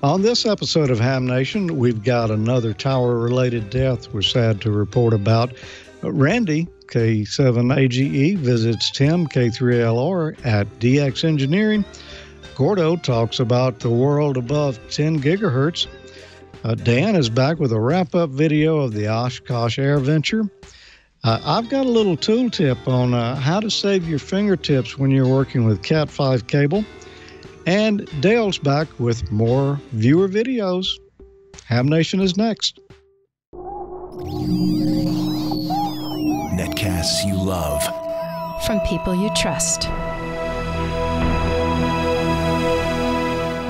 On this episode of Ham Nation, we've got another tower-related death we're sad to report about. Randy, K7AGE, visits Tim, K3LR, at DX Engineering. Gordo talks about the world above 10 gigahertz. Dan is back with a wrap-up video of the Oshkosh Airventure. I've got a little tool tip on how to save your fingertips when you're working with Cat 5 cable. And Dale's back with more viewer videos. Ham Nation is next. Netcasts you love. From people you trust.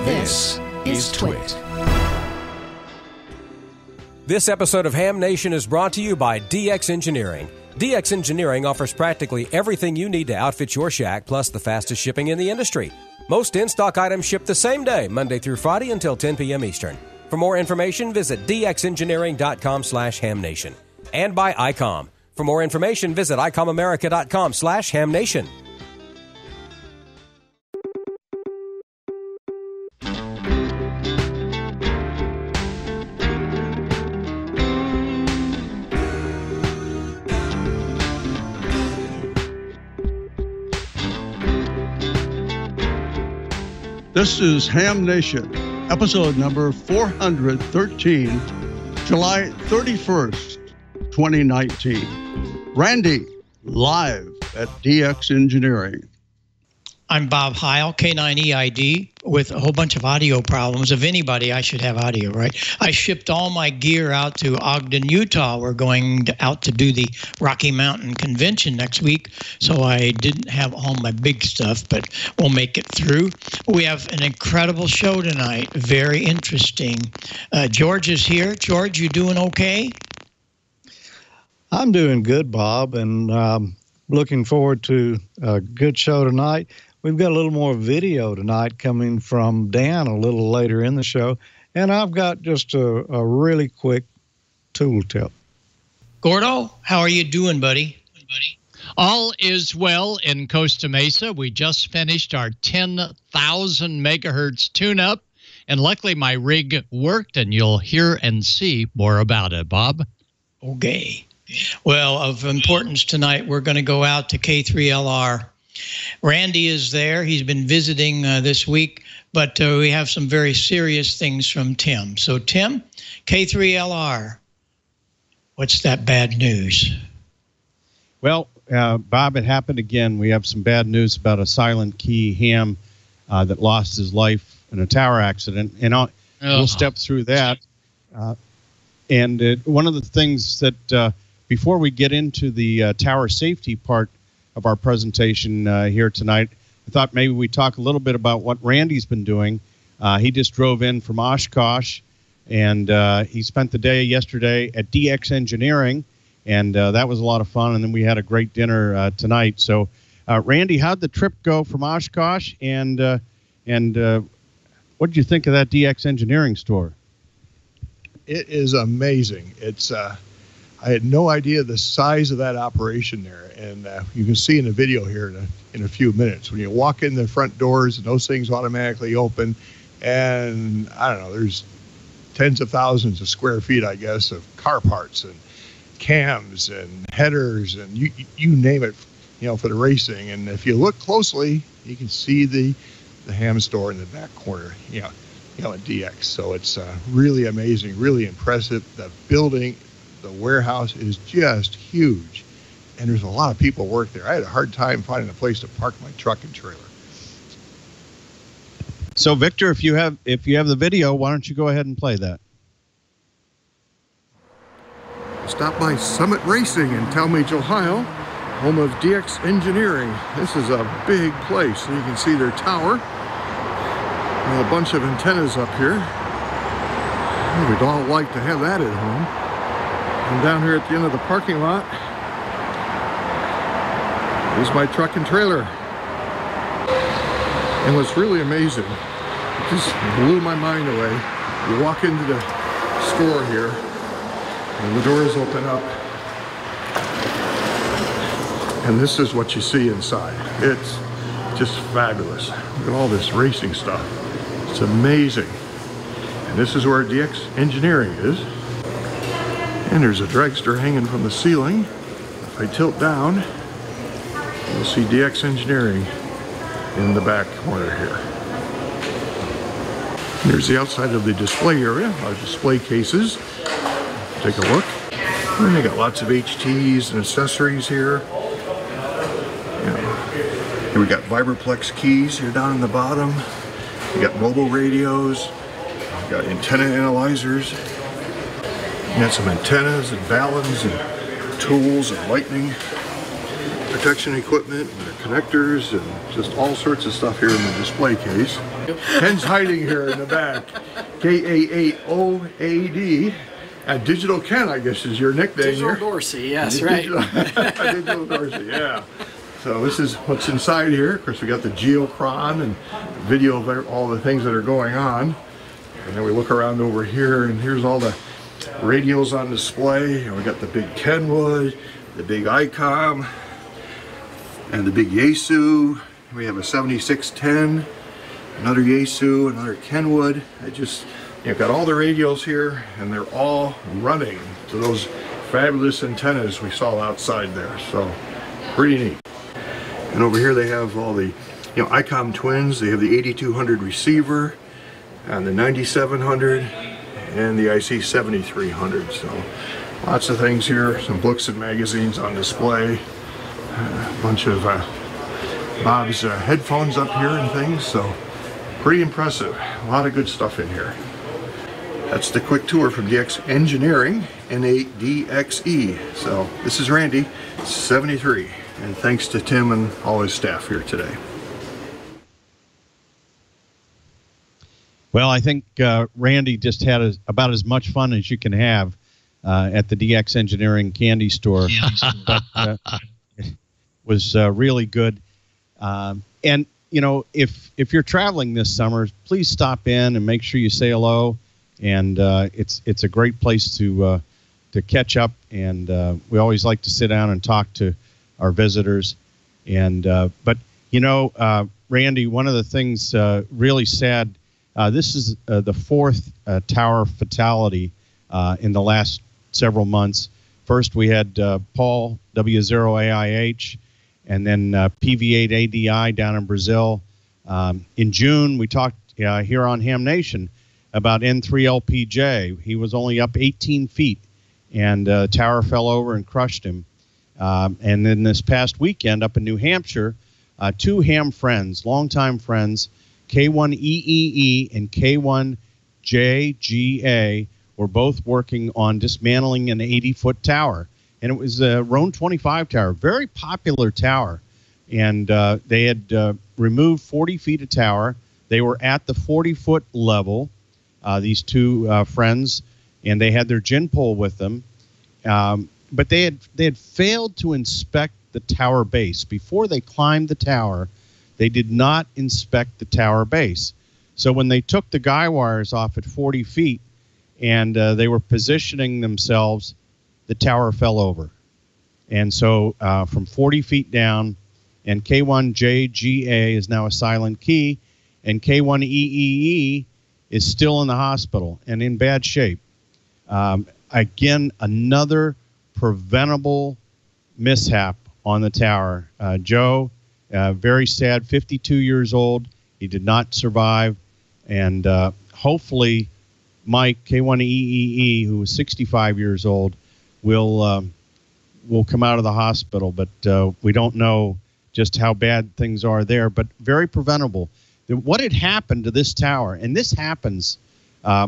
This is Twit. This episode of Ham Nation is brought to you by DX Engineering. DX Engineering offers practically everything you need to outfit your shack, plus the fastest shipping in the industry. Most in-stock items ship the same day, Monday through Friday until 10 p.m. Eastern. For more information, visit dxengineering.com/hamnation. And by ICOM. For more information, visit icomamerica.com/hamnation. This is Ham Nation, episode number 413, July 31st, 2019. Randy, live at DX Engineering. I'm Bob Heil, K9EID, with a whole bunch of audio problems. Of anybody, I should have audio, right? I shipped all my gear out to Ogden, Utah. We're going out to do the Rocky Mountain Convention next week, so I didn't have all my big stuff, but we'll make it through. We have an incredible show tonight, very interesting. George is here. George, you doing okay? I'm doing good, Bob, and looking forward to a good show tonight. We've got a little more video tonight coming from Dan a little later in the show, and I've got just a really quick tool tip. Gordo, how are you doing, buddy? All is well in Costa Mesa. We just finished our 10,000 megahertz tune-up, and luckily my rig worked, and you'll hear and see more about it, Bob. Okay. Well, of importance tonight, we're going to go out to K3LR. Randy is there. He's been visiting this week, but we have some very serious things from Tim. So, Tim, K3LR, what's that bad news? Well, Bob, it happened again. We have some bad news about a silent key ham that lost his life in a tower accident, and we'll step through that. And one of the things that before we get into the tower safety part of our presentation here tonight, I thought maybe we'd talk a little bit about what Randy's been doing. He just drove in from Oshkosh, and he spent the day yesterday at DX Engineering, and that was a lot of fun, and then we had a great dinner tonight. So, Randy, how'd the trip go from Oshkosh, and what did you think of that DX Engineering store? It is amazing. It's I had no idea the size of that operation there, and you can see in the video here in a few minutes when you walk in the front doors and those things automatically open, and I don't know, there's tens of thousands of square feet, I guess, of car parts and cams and headers and you name it, for the racing. And if you look closely, you can see the ham store in the back corner, at DX. So it's really amazing, really impressive. The building, the warehouse is just huge, and there's a lot of people work there. I had a hard time finding a place to park my truck and trailer. So, Victor, if you have the video, why don't you go ahead and play that? Stop by Summit Racing in Talmadge, Ohio, home of DX Engineering. This is a big place, and you can see their tower. A bunch of antennas up here. We'd all like to have that at home. And down here at the end of the parking lot is my truck and trailer. And what's really amazing, it just blew my mind away. You walk into the store here, and the doors open up, and this is what you see inside. It's just fabulous. Look at all this racing stuff. It's amazing. And this is where DX Engineering is. And there's a dragster hanging from the ceiling. If I tilt down, you'll see DX Engineering in the back corner here. Here's the outside of the display area, our display cases. Take a look. And they got lots of HTs and accessories here. Here we got Vibraplex keys here down in the bottom. We got mobile radios. We got antenna analyzers. We got some antennas and balance and tools and lightning protection equipment, and connectors, and just all sorts of stuff here in the display case. Ken's hiding here in the back. K-A-8-O-A-D. Digital Ken, I guess, is your nickname. Digital Dorsey, yes, right. Digital Dorsey, yeah. So this is what's inside here. Of course, we got the geochron and video of all the things that are going on. And then we look around over here, and here's all the radios on display. And we got the big Kenwood, the big ICOM, and the big Yaesu. We have a 7610, another Yaesu, another Kenwood. You've got all the radios here, and they're all running to those fabulous antennas we saw outside there. So pretty neat. And over here they have all the ICOM twins. They have the 8200 receiver and the 9700 and the IC 7300. So lots of things here, some books and magazines on display, a bunch of Bob's headphones up here and things. So pretty impressive. A lot of good stuff in here. That's the quick tour from DX Engineering, N8DXE. So this is Randy, 73, and thanks to Tim and all his staff here today. Well, I think Randy just had about as much fun as you can have at the DX Engineering candy store. But, it was really good. And if you're traveling this summer, please stop in and make sure you say hello. And it's a great place to catch up, and we always like to sit down and talk to our visitors. And but Randy, one of the things really sad. This is the fourth tower fatality in the last several months. First, we had Paul W0AIH, and then PV8ADI down in Brazil. In June, we talked here on Ham Nation about N3LPJ. He was only up 18 feet, and tower fell over and crushed him. And then this past weekend up in New Hampshire, two ham friends, longtime friends, K1EEE and K1JGA, were both working on dismantling an 80-foot tower. And it was a Roan 25 tower, very popular tower. And they had removed 40 feet of tower. They were at the 40-foot level, these two friends, and they had their gin pole with them. But they had failed to inspect the tower base. Before they climbed the tower, they did not inspect the tower base. So when they took the guy wires off at 40 feet and they were positioning themselves, the tower fell over. And so from 40 feet down, and K1JGA is now a silent key, and K1EEE is still in the hospital and in bad shape. Again, another preventable mishap on the tower. Joe, very sad, 52 years old. He did not survive. And hopefully Mike, K1EEE, who was 65 years old, will come out of the hospital. But we don't know just how bad things are there, but very preventable. What had happened to this tower, and this happens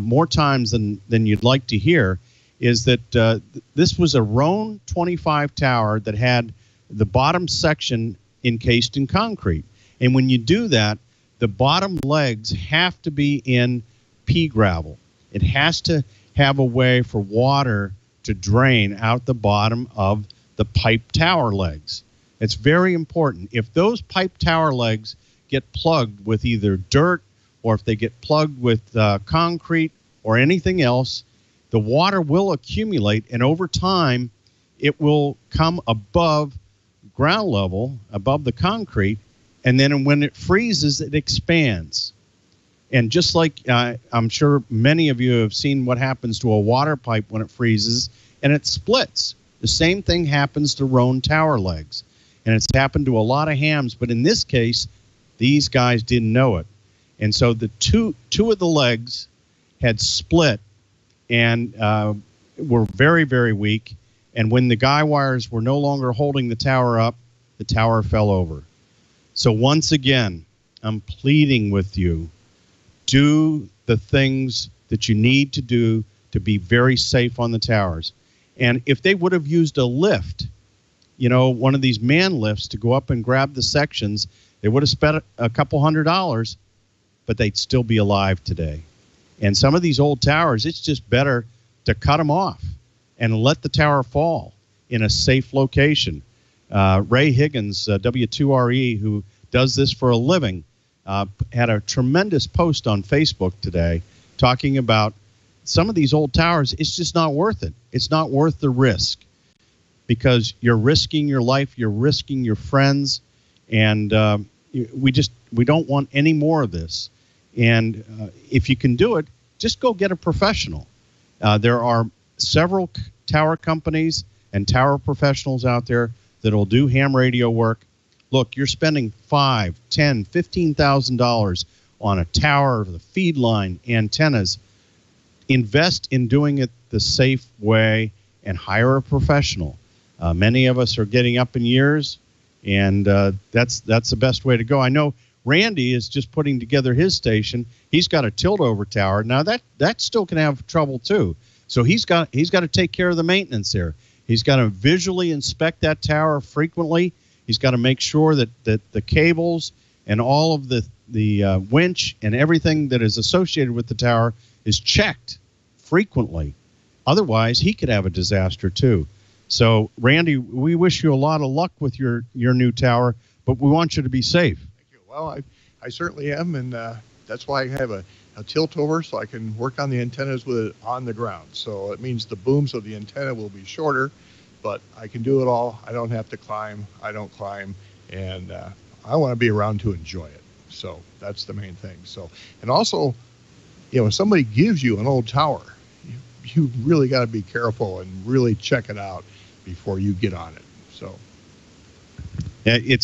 more times than you'd like to hear, is that this was a Roan 25 tower that had the bottom section encased in concrete. And when you do that, the bottom legs have to be in pea gravel. It has to have a way for water to drain out the bottom of the pipe tower legs. It's very important. If those pipe tower legs get plugged with either dirt, or if they get plugged with concrete or anything else, the water will accumulate, and over time it will come above ground level, above the concrete, and then when it freezes, it expands. And just like I'm sure many of you have seen what happens to a water pipe when it freezes and it splits. The same thing happens to roan tower legs. And it's happened to a lot of hams, but in this case, these guys didn't know it. And so the two of the legs had split and were very, very weak. And when the guy wires were no longer holding the tower up, the tower fell over. So once again, I'm pleading with you, do the things that you need to do to be very safe on the towers. And if they would have used a lift, you know, one of these man lifts to go up and grab the sections, they would have spent a couple $100, but they'd still be alive today. And some of these old towers, it's just better to cut them off and let the tower fall in a safe location. Ray Higgins, W2RE, who does this for a living, had a tremendous post on Facebook today talking about some of these old towers. It's just not worth it. It's not worth the risk because you're risking your life, you're risking your friends, and we don't want any more of this. And if you can do it, just go get a professional. There are several tower companies and tower professionals out there that will do ham radio work. Look, you're spending $5,000, $10,000, $15,000 on a tower, the feed line, antennas. Invest in doing it the safe way and hire a professional. Many of us are getting up in years, and that's the best way to go. I know Randy is just putting together his station. He's got a tilt-over tower. Now, that still can have trouble, too. So he's got to take care of the maintenance there. He's got to visually inspect that tower frequently. He's got to make sure that the cables and all of the winch and everything that is associated with the tower is checked frequently. Otherwise, he could have a disaster, too. So, Randy, we wish you a lot of luck with your new tower, but we want you to be safe. Thank you. Well, I certainly am, and that's why I have a tilt over so I can work on the antennas with it on the ground. So it means the booms of the antenna will be shorter, but I can do it all. I don't have to climb. I don't climb, and I want to be around to enjoy it. So that's the main thing. So, and also, you know, if somebody gives you an old tower, you really got to be careful and really check it out before you get on it. So it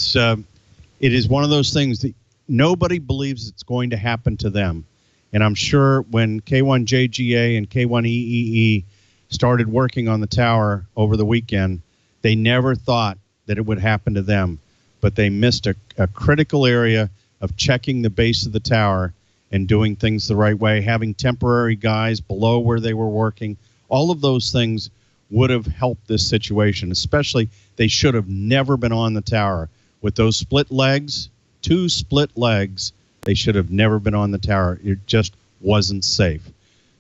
is one of those things that nobody believes it's going to happen to them. And I'm sure when K1JGA and K1EEE started working on the tower over the weekend, they never thought that it would happen to them. But they missed a critical area of checking the base of the tower and doing things the right way, having temporary guys below where they were working. All of those things would have helped this situation, especially they should have never been on the tower. With those split legs, 2 split legs, they should have never been on the tower. It just wasn't safe.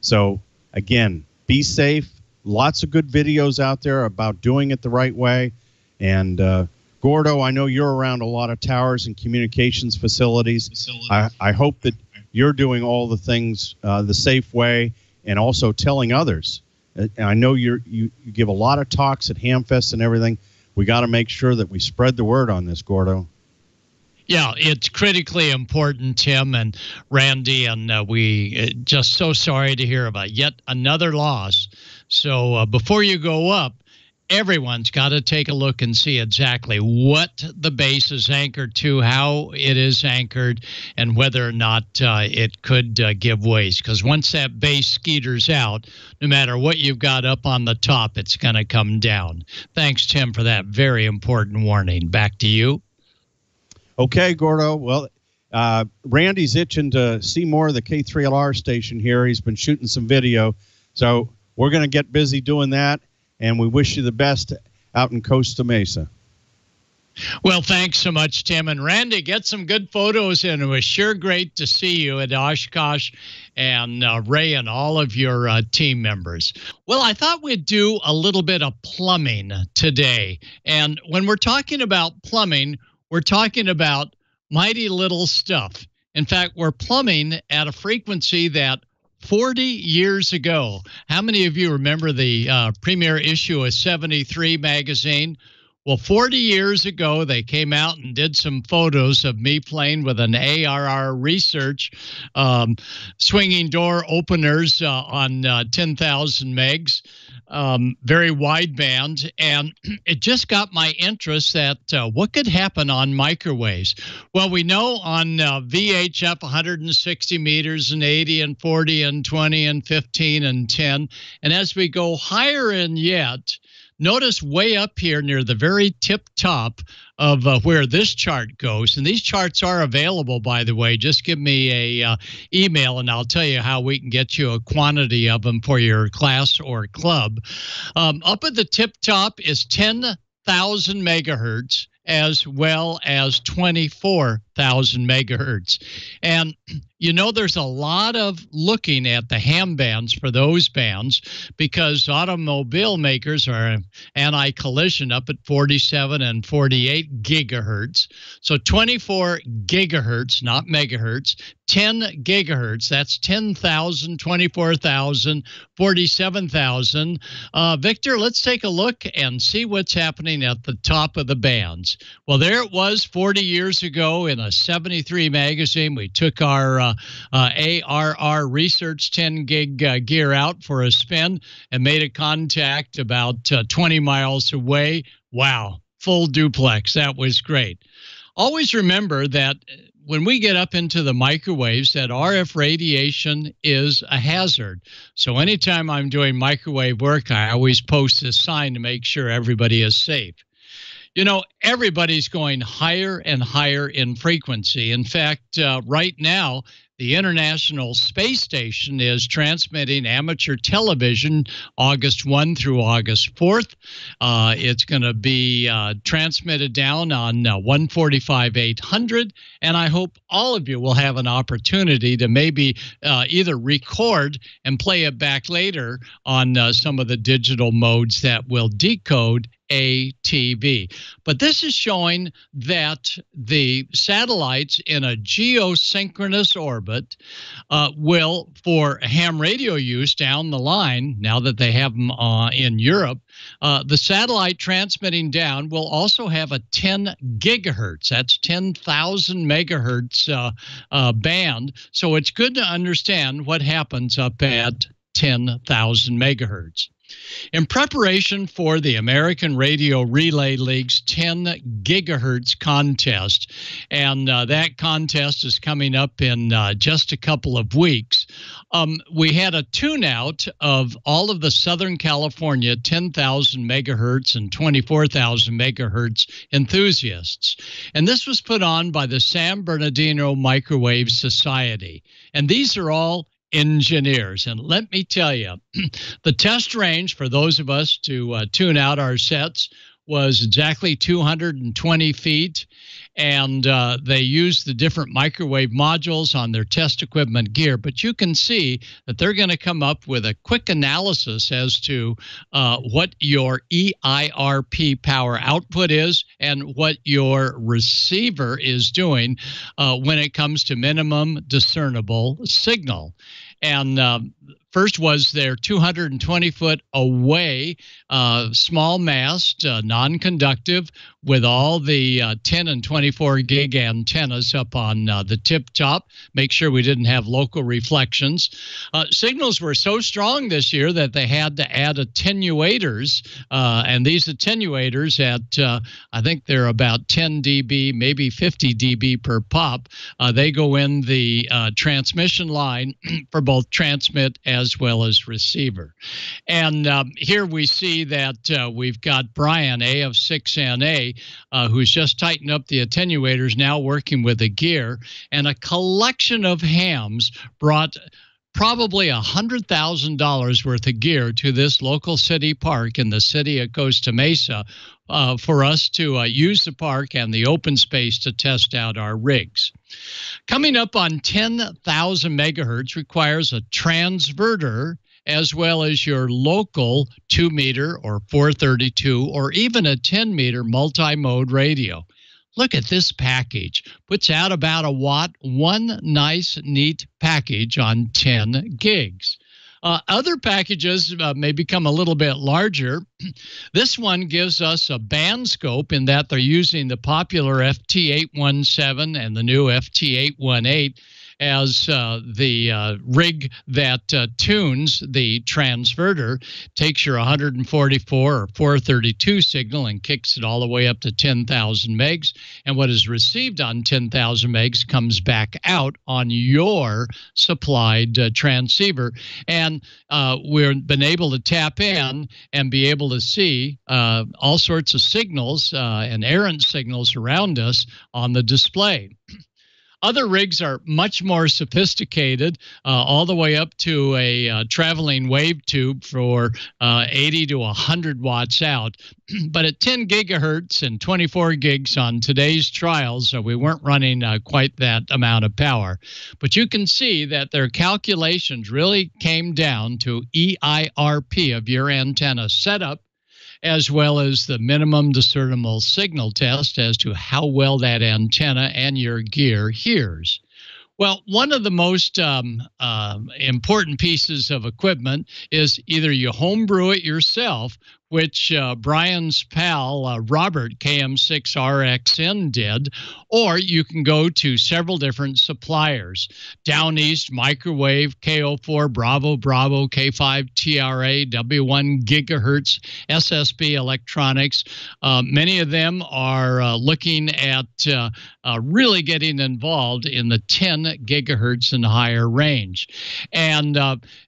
So, again, be safe. Lots of good videos out there about doing it the right way. And Gordo, I know you're around a lot of towers and communications facilities. I hope that you're doing all the things the safe way and also telling others. I know you give a lot of talks at Ham Fest and everything. We got to make sure that we spread the word on this, Gordo. Yeah, it's critically important, Tim and Randy, and we just so sorry to hear about yet another loss. So before you go up, everyone's got to take a look and see exactly what the base is anchored to, how it is anchored, and whether or not it could give ways. Because once that base skeeters out, no matter what you've got up on the top, it's going to come down. Thanks, Tim, for that very important warning. Back to you. Okay, Gordo. Well, Randy's itching to see more of the K3LR station here. He's been shooting some video. So we're going to get busy doing that. And we wish you the best out in Costa Mesa. Well, thanks so much, Tim. And Randy, get some good photos in. It was sure great to see you at Oshkosh, and Ray and all of your team members. Well, I thought we'd do a little bit of plumbing today. And when we're talking about plumbing, we're talking about mighty little stuff. In fact, we're plumbing at a frequency that 40 years ago. How many of you remember the premiere issue of 73 magazine? Well, 40 years ago, they came out and did some photos of me playing with an ARR Research swinging door openers on 10,000 megs, very wideband. And it just got my interest that what could happen on microwaves. Well, we know on VHF 160 meters and 80 and 40 and 20 and 15 and 10. And as we go higher in yet, notice way up here near the very tip top of where this chart goes. And these charts are available, by the way. Just give me a email and I'll tell you how we can get you a quantity of them for your class or club. Up at the tip top is 10,000 megahertz as well as 24,000 megahertz. And you know, there's a lot of looking at the ham bands for those bands because automobile makers are anti-collision up at 47 and 48 gigahertz. So 24 gigahertz, not megahertz, 10 gigahertz, that's 10,000, 24,000, 47,000. Victor, let's take a look and see what's happening at the top of the bands. Well, there it was 40 years ago in a 73 magazine. We took our ARR Research 10 gig gear out for a spin and made a contact about 20 miles away. Wow, full duplex. That was great. Always remember that when we get up into the microwaves, that RF radiation is a hazard. So anytime I'm doing microwave work, I always post this sign to make sure everybody is safe. You know, everybody's going higher and higher in frequency. In fact, right now, the International Space Station is transmitting amateur television August 1 through August 4th. It's going to be transmitted down on 145/800, and I hope all of you will have an opportunity to maybe either record and play it back later on some of the digital modes that will decode ATV. But this is showing that the satellites in a geosynchronous orbit will, for ham radio use down the line, now that they have them in Europe, the satellite transmitting down will also have a 10 gigahertz. That's 10,000 megahertz band. So it's good to understand what happens up at 10,000 megahertz. In preparation for the American Radio Relay League's 10 gigahertz contest, and that contest is coming up in just a couple of weeks, we had a tune-out of all of the Southern California 10,000 megahertz and 24,000 megahertz enthusiasts. And this was put on by the San Bernardino Microwave Society. And these are all engineers. And let me tell you, the test range for those of us to tune out our sets was exactly 220 feet. And they used the different microwave modules on their test equipment gear. But you can see that they're going to come up with a quick analysis as to what your EIRP power output is and what your receiver is doing when it comes to minimum discernible signal. And first was their 220-foot away small mast, non-conductive, with all the 10 and 24 gig antennas up on the tip top. Make sure we didn't have local reflections. Signals were so strong this year that they had to add attenuators, and these attenuators at, I think they're about 10 dB, maybe 50 dB per pop. They go in the transmission line for both transmit as well as receiver. And here we see that we've got Brian, A of 6NA, who's just tightened up the attenuators, now working with a gear, and a collection of hams brought probably $100,000 worth of gear to this local city park in the city of Costa Mesa for us to use the park and the open space to test out our rigs. Coming up on 10,000 megahertz requires a transverter as well as your local 2-meter or 432 or even a 10-meter multi-mode radio. Look at this package. Puts out about a watt, one nice, neat package on 10 gigs. Other packages may become a little bit larger. This one gives us a band scope in that they're using the popular FT817 and the new FT818 as the rig that tunes the transverter, takes your 144 or 432 signal and kicks it all the way up to 10,000 megs. And what is received on 10,000 megs comes back out on your supplied transceiver. And we've been able to tap in and be able to see all sorts of signals and errant signals around us on the display. Other rigs are much more sophisticated, all the way up to a traveling wave tube for 80 to 100 watts out. But at 10 gigahertz and 24 gigs on today's trials, we weren't running quite that amount of power. But you can see that their calculations really came down to EIRP of your antenna setup, as well as the minimum discernible signal test as to how well that antenna and your gear hears. Well, one of the most important pieces of equipment is either you homebrew it yourself, which Brian's pal, Robert, KM6RXN did, or you can go to several different suppliers. Down East, Microwave, KO4, Bravo, K5, TRA, W1 Gigahertz, SSB Electronics. Many of them are looking at really getting involved in the 10 gigahertz and higher range. And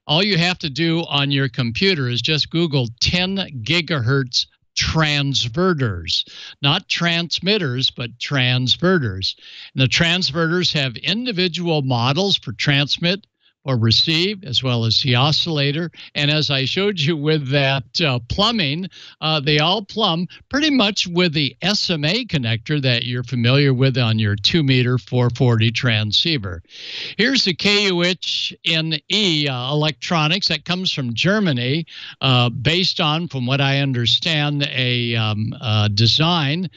all you have to do on your computer is just Google 10 gigahertz transverters, not transmitters, but transverters. And the transverters have individual models for transmit or receive, as well as the oscillator. And as I showed you with that plumbing, they all plumb pretty much with the SMA connector that you're familiar with on your 2-meter 440 transceiver. Here's the KUHNE electronics that comes from Germany, based on, from what I understand, a design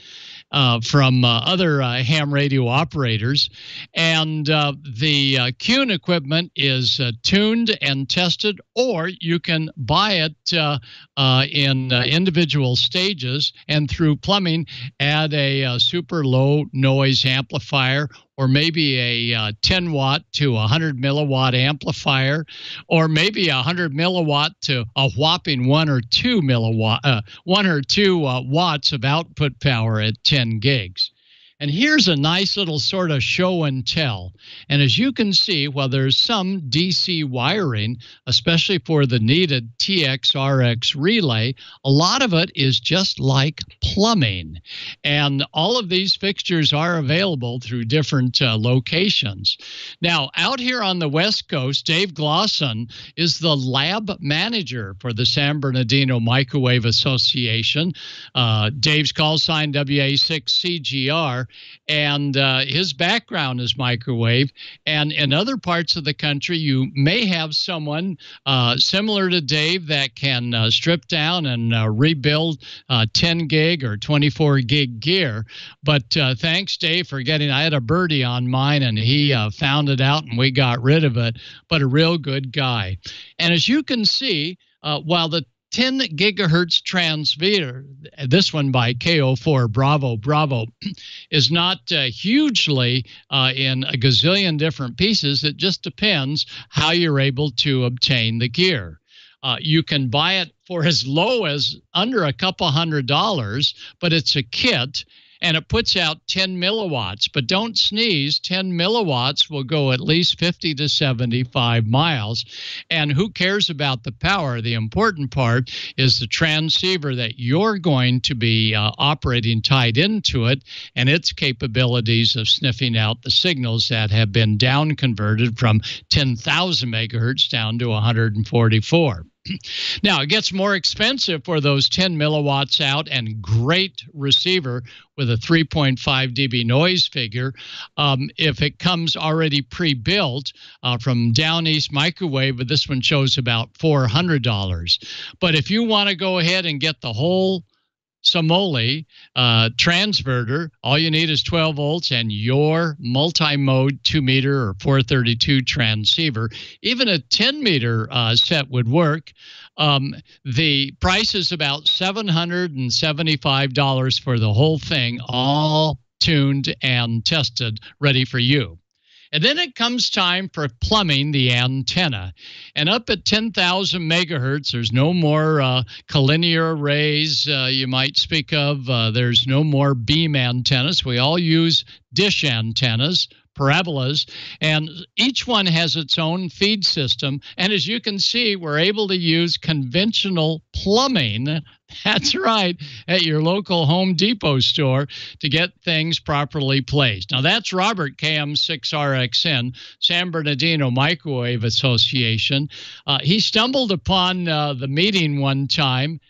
from other ham radio operators. And the Kuhn equipment is tuned and tested, or you can buy it in individual stages and through plumbing add a super low noise amplifier, or maybe a 10 watt to 100 milliwatt amplifier, or maybe 100 milliwatt to a whopping 1 or 2 watts of output power at 10 gigs. And here's a nice little sort of show and tell. And as you can see, while there's some DC wiring, especially for the needed TX-RX relay, a lot of it is just like plumbing. And all of these fixtures are available through different locations. Now, out here on the West Coast, Dave Glosson is the lab manager for the San Bernardino Microwave Association. Dave's call sign WA6CGR. And his background is microwave. And in other parts of the country, you may have someone similar to Dave that can strip down and rebuild 10 gig or 24 gig gear. But thanks, Dave, for getting, I had a birdie on mine and he found it out and we got rid of it. But a real good guy. And as you can see, while the 10 gigahertz transmitter, this one by KO4 Bravo, is not hugely in a gazillion different pieces. It just depends how you're able to obtain the gear. You can buy it for as low as under a couple $100, but it's a kit. And it puts out 10 milliwatts. But don't sneeze, 10 milliwatts will go at least 50 to 75 miles. And who cares about the power? The important part is the transceiver that you're going to be operating tied into it and its capabilities of sniffing out the signals that have been down converted from 10,000 megahertz down to 144. Now, it gets more expensive for those 10 milliwatts out and great receiver with a 3.5 dB noise figure if it comes already pre-built from Down East Microwave, but this one shows about $400. But if you want to go ahead and get the whole Somoli transverter. All you need is 12 volts and your multi-mode 2-meter or 432 transceiver. Even a 10-meter set would work. The price is about $775 for the whole thing, all tuned and tested, ready for you. And then it comes time for plumbing the antenna. And up at 10,000 megahertz, there's no more collinear arrays you might speak of. There's no more beam antennas. We all use dish antennas, parabolas, and each one has its own feed system. And as you can see, we're able to use conventional plumbing, that's right, at your local Home Depot store to get things properly placed. Now, that's Robert, KM6RXN, San Bernardino Microwave Association. He stumbled upon the meeting one time.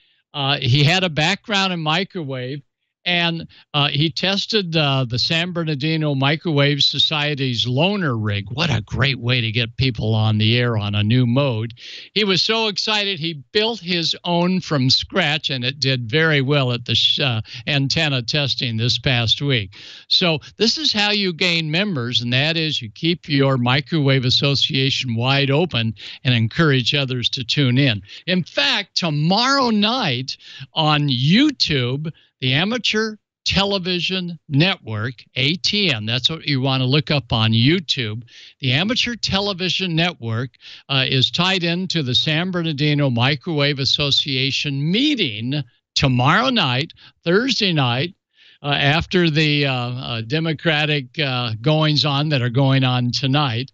He had a background in microwave, and he tested the San Bernardino Microwave Society's loaner rig. What a great way to get people on the air on a new mode. He was so excited, he built his own from scratch, and it did very well at the antenna testing this past week. So this is how you gain members, and that is you keep your Microwave Association wide open and encourage others to tune in. In fact, tomorrow night on YouTube, the Amateur Television Network, ATN, that's what you want to look up on YouTube. The Amateur Television Network is tied into the San Bernardino Microwave Association meeting tomorrow night, Thursday night, after the Democratic goings-on that are going on tonight.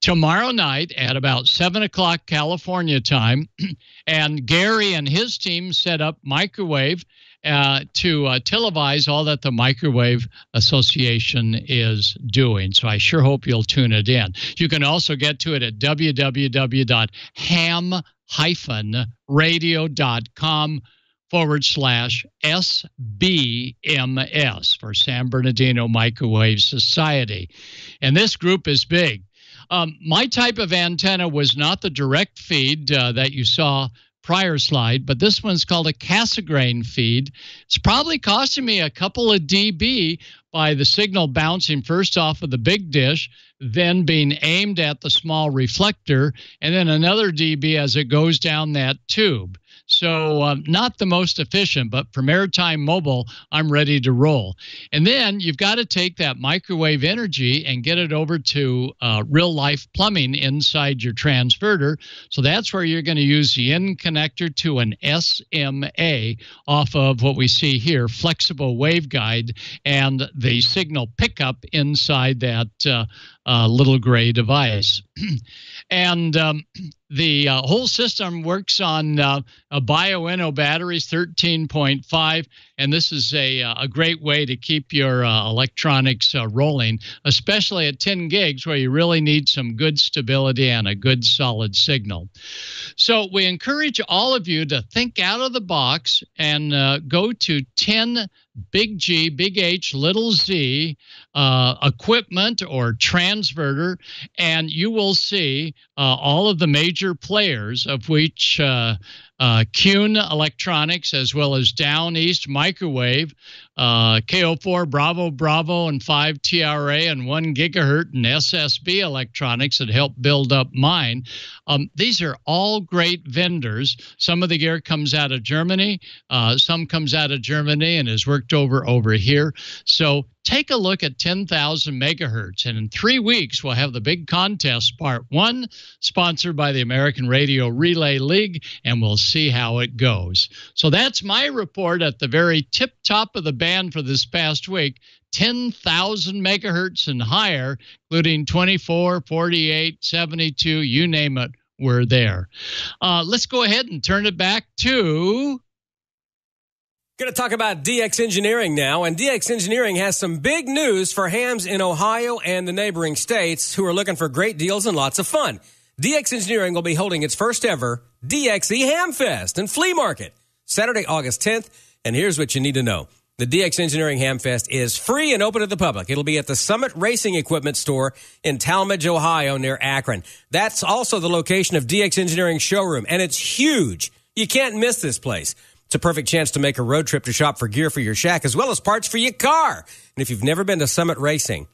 Tomorrow night at about 7 o'clock California time, and Gary and his team set up microwave to televise all that the Microwave Association is doing. So I sure hope you'll tune it in. You can also get to it at www.ham-radio.com/SBMS for San Bernardino Microwave Society. And this group is big. My type of antenna was not the direct feed that you saw prior slide, but this one's called a Cassegrain Feed. It's probably costing me a couple of dB by the signal bouncing first off of the big dish, then being aimed at the small reflector, and then another dB as it goes down that tube. So not the most efficient, but for maritime mobile, I'm ready to roll. And then you've got to take that microwave energy and get it over to real-life plumbing inside your transverter. So that's where you're going to use the end connector to an SMA off of what we see here, flexible waveguide, and the signal pickup inside that little gray device. And the whole system works on BioEnno batteries, 13.5, and this is a great way to keep your electronics rolling, especially at 10 gigs where you really need some good stability and a good solid signal. So we encourage all of you to think out of the box and go to 10 Big G, Big H, little z equipment or transverter, and you will see all of the major players, of which Kuhn Electronics, as well as Down East Microwave, KO4 Bravo Bravo and 5 TRA and 1 gigahertz and SSB Electronics that helped build up mine. These are all great vendors. Some of the gear comes out of Germany. Some comes out of Germany and is worked over here. So take a look at 10,000 megahertz. And in 3 weeks, we'll have the big contest, part 1, sponsored by the American Radio Relay League, and we'll see how it goes. So that's my report at the very tip top of the band for this past week. 10,000 megahertz and higher, including 24, 48, 72, you name it, we're there. Let's go ahead and turn it back to... Going to talk about DX Engineering now, and DX Engineering has some big news for hams in Ohio and the neighboring states who are looking for great deals and lots of fun. DX Engineering will be holding its first ever DXE Ham Fest and Flea Market, Saturday, August 10th, and here's what you need to know. The DX Engineering Ham Fest is free and open to the public. It'll be at the Summit Racing Equipment Store in Talmadge, Ohio, near Akron. That's also the location of DX Engineering showroom, and it's huge. You can't miss this place. It's a perfect chance to make a road trip to shop for gear for your shack as well as parts for your car. And if you've never been to Summit Racing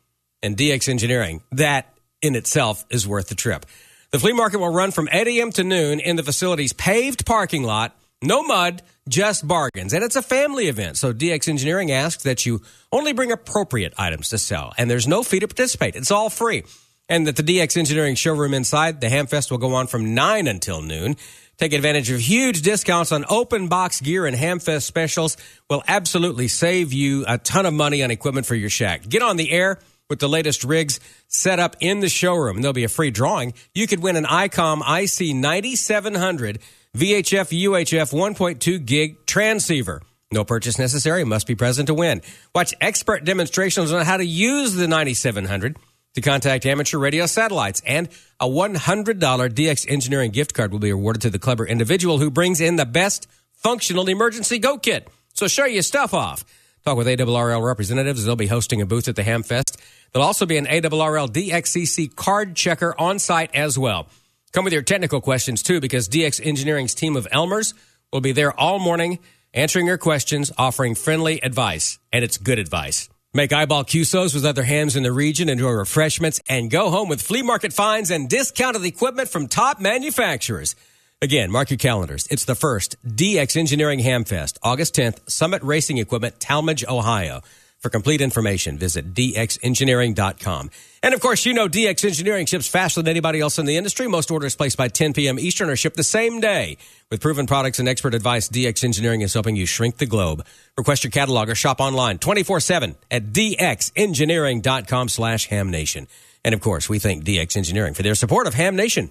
and DX Engineering, that in itself is worth the trip. The flea market will run from 8 a.m. to noon in the facility's paved parking lot. No mud, just bargains. And it's a family event, so DX Engineering asks that you only bring appropriate items to sell. And there's no fee to participate. It's all free. And at the DX Engineering showroom inside, the Ham Fest will go on from 9 until noon. Take advantage of huge discounts on open box gear, and Ham Fest specials will absolutely save you a ton of money on equipment for your shack. Get on the air with the latest rigs set up in the showroom, and there'll be a free drawing. You could win an ICOM IC 9700 VHF UHF 1.2 gig transceiver. No purchase necessary, must be present to win. Watch expert demonstrations on how to use the 9700 to contact amateur radio satellites, and a $100 DX Engineering gift card will be awarded to the clever individual who brings in the best functional emergency go kit. So show your stuff off. Talk with ARRL representatives. They'll be hosting a booth at the Ham Fest. There'll also be an ARRL DXCC card checker on site as well. Come with your technical questions, too, because DX Engineering's team of Elmers will be there all morning answering your questions, offering friendly advice. And it's good advice. Make eyeball QSOs with other hams in the region, enjoy refreshments, and go home with flea market finds and discounted equipment from top manufacturers. Again, mark your calendars. It's the first DX Engineering Ham Fest, August 10th, Summit Racing Equipment, Talmadge, Ohio. For complete information, visit dxengineering.com. And, of course, you know DX Engineering ships faster than anybody else in the industry. Most orders placed by 10 p.m. Eastern are shipped the same day. With proven products and expert advice, DX Engineering is helping you shrink the globe. Request your catalog or shop online 24/7 at dxengineering.com/HamNation. And, of course, we thank DX Engineering for their support of Ham Nation.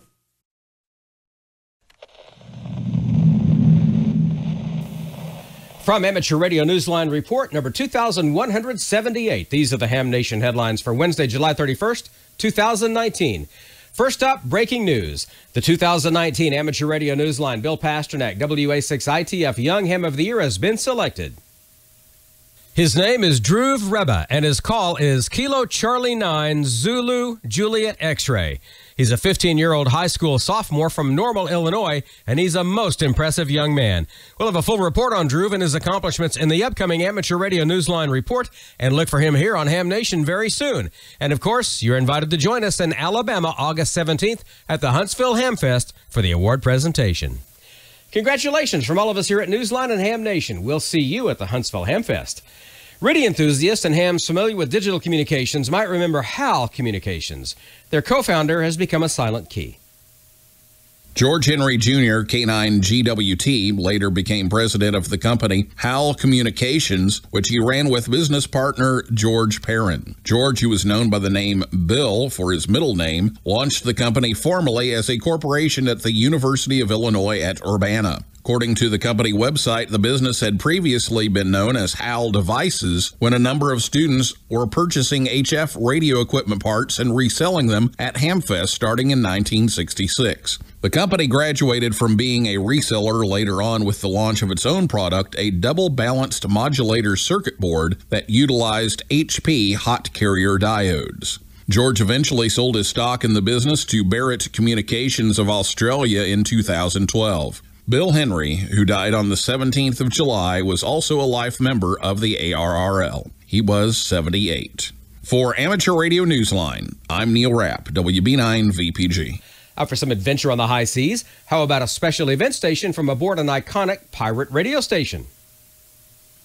From Amateur Radio Newsline Report, number 2178. These are the Ham Nation headlines for Wednesday, July 31st, 2019. First up, breaking news. The 2019 Amateur Radio Newsline Bill Pasternak WA6ITF Young Ham of the Year has been selected. His name is Dhruv Reba, and his call is Kilo Charlie 9 Zulu Juliet X-Ray. He's a 15-year-old high school sophomore from Normal, Illinois, and he's a most impressive young man. We'll have a full report on Dhruv and his accomplishments in the upcoming Amateur Radio Newsline Report, and look for him here on Ham Nation very soon. And, of course, you're invited to join us in Alabama August 17th at the Huntsville Ham Fest for the award presentation. Congratulations from all of us here at Newsline and Ham Nation. We'll see you at the Huntsville Ham Fest. Radio enthusiasts and hams familiar with digital communications might remember Heil Communications. Their co-founder has become a silent key. George Henry Jr., K9GWT, later became president of the company Heil Communications, which he ran with business partner George Perrin. George, who was known by the name Bill for his middle name, launched the company formally as a corporation at the University of Illinois at Urbana. According to the company website, the business had previously been known as Heil Devices when a number of students were purchasing HF radio equipment parts and reselling them at HamFest starting in 1966. The company graduated from being a reseller later on with the launch of its own product, a double-balanced modulator circuit board that utilized HP hot carrier diodes. George eventually sold his stock in the business to Barrett Communications of Australia in 2012. Bill Henry, who died on the 17th of July, was also a life member of the ARRL. He was 78. For Amateur Radio Newsline, I'm Neil Rapp, WB9 VPG. Out for some adventure on the high seas, how about a special event station from aboard an iconic pirate radio station?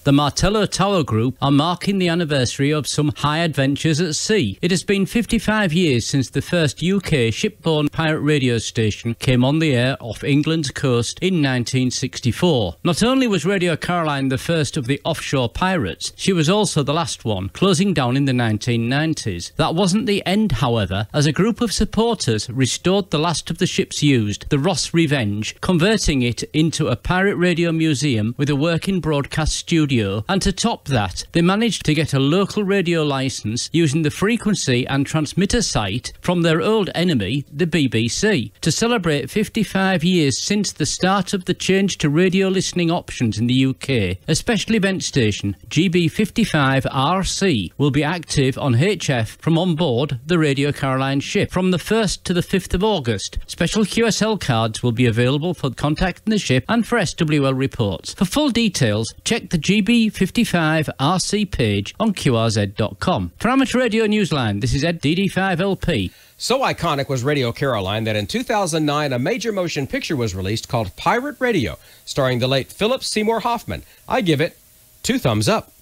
The Martello Tower Group are marking the anniversary of some high adventures at sea. It has been 55 years since the first UK shipborne pirate radio station came on the air off England's coast in 1964. Not only was Radio Caroline the first of the offshore pirates, she was also the last one, closing down in the 1990s. That wasn't the end, however, as a group of supporters restored the last of the ships used, the Ross Revenge, converting it into a pirate radio museum with a working broadcast studio radio, and to top that, they managed to get a local radio licence using the frequency and transmitter site from their old enemy, the BBC, to celebrate 55 years since the start of the change to radio listening options in the UK. A special event station, GB55RC, will be active on HF from on board the Radio Caroline ship from the 1st to the 5th of August. Special QSL cards will be available for contacting the ship and for SWL reports. For full details, check the GB55RC page on QRZ.com. For Amateur Radio Newsline, this is Ed DD5LP. So iconic was Radio Caroline that in 2009 a major motion picture was released called Pirate Radio, starring the late Philip Seymour Hoffman. I give it 2 thumbs up.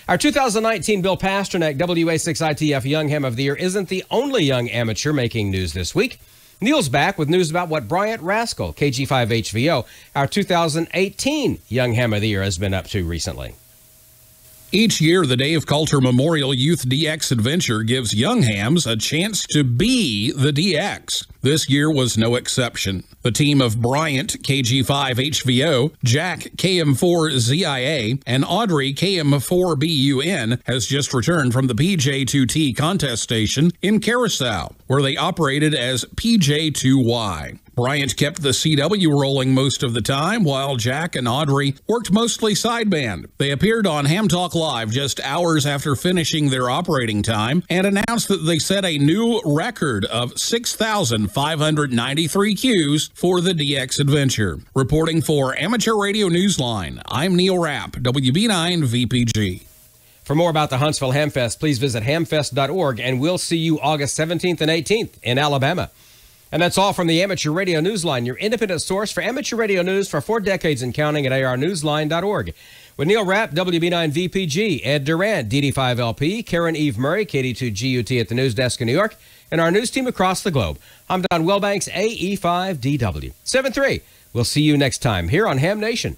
Our 2019 Bill Pasternak WA6ITF Young Ham of the Year isn't the only young amateur making news this week. Neil's back with news about what Bryant Rascal, KG5HVO, our 2018 Young Ham of the Year, has been up to recently. Each year, the Day of Culture Memorial Youth DX Adventure gives young hams a chance to be the DX. This year was no exception. The team of Bryant, KG5HVO, Jack, KM4ZIA, and Audrey, KM4BUN, has just returned from the PJ2T contest station in Carousel, where they operated as PJ2Y. Bryant kept the CW rolling most of the time, while Jack and Audrey worked mostly sideband. They appeared on Ham Talk Live just hours after finishing their operating time and announced that they set a new record of 6,593 Qs for the DX Adventure. Reporting for Amateur Radio Newsline, I'm Neil Rapp, WB9VPG. For more about the Huntsville Ham Fest, please visit hamfest.org, and we'll see you August 17th and 18th in Alabama. And that's all from the Amateur Radio Newsline, your independent source for amateur radio news for 4 decades and counting at arnewsline.org. With Neil Rapp, WB9VPG, Ed Durant, DD5LP, Karen Eve Murray, KD2GUT at the news desk in New York, and our news team across the globe. I'm Don Wilbanks, AE5DW. 7-3. We'll see you next time here on Ham Nation.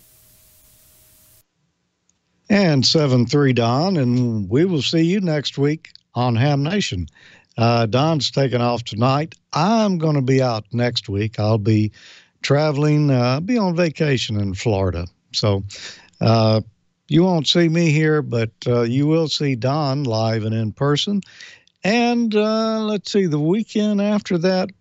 And 7-3, Don, and we will see you next week on Ham Nation. Don's taking off tonight. I'm going to be out next week. I'll be traveling, be on vacation in Florida. So you won't see me here, but you will see Don live and in person. And let's see, the weekend after that,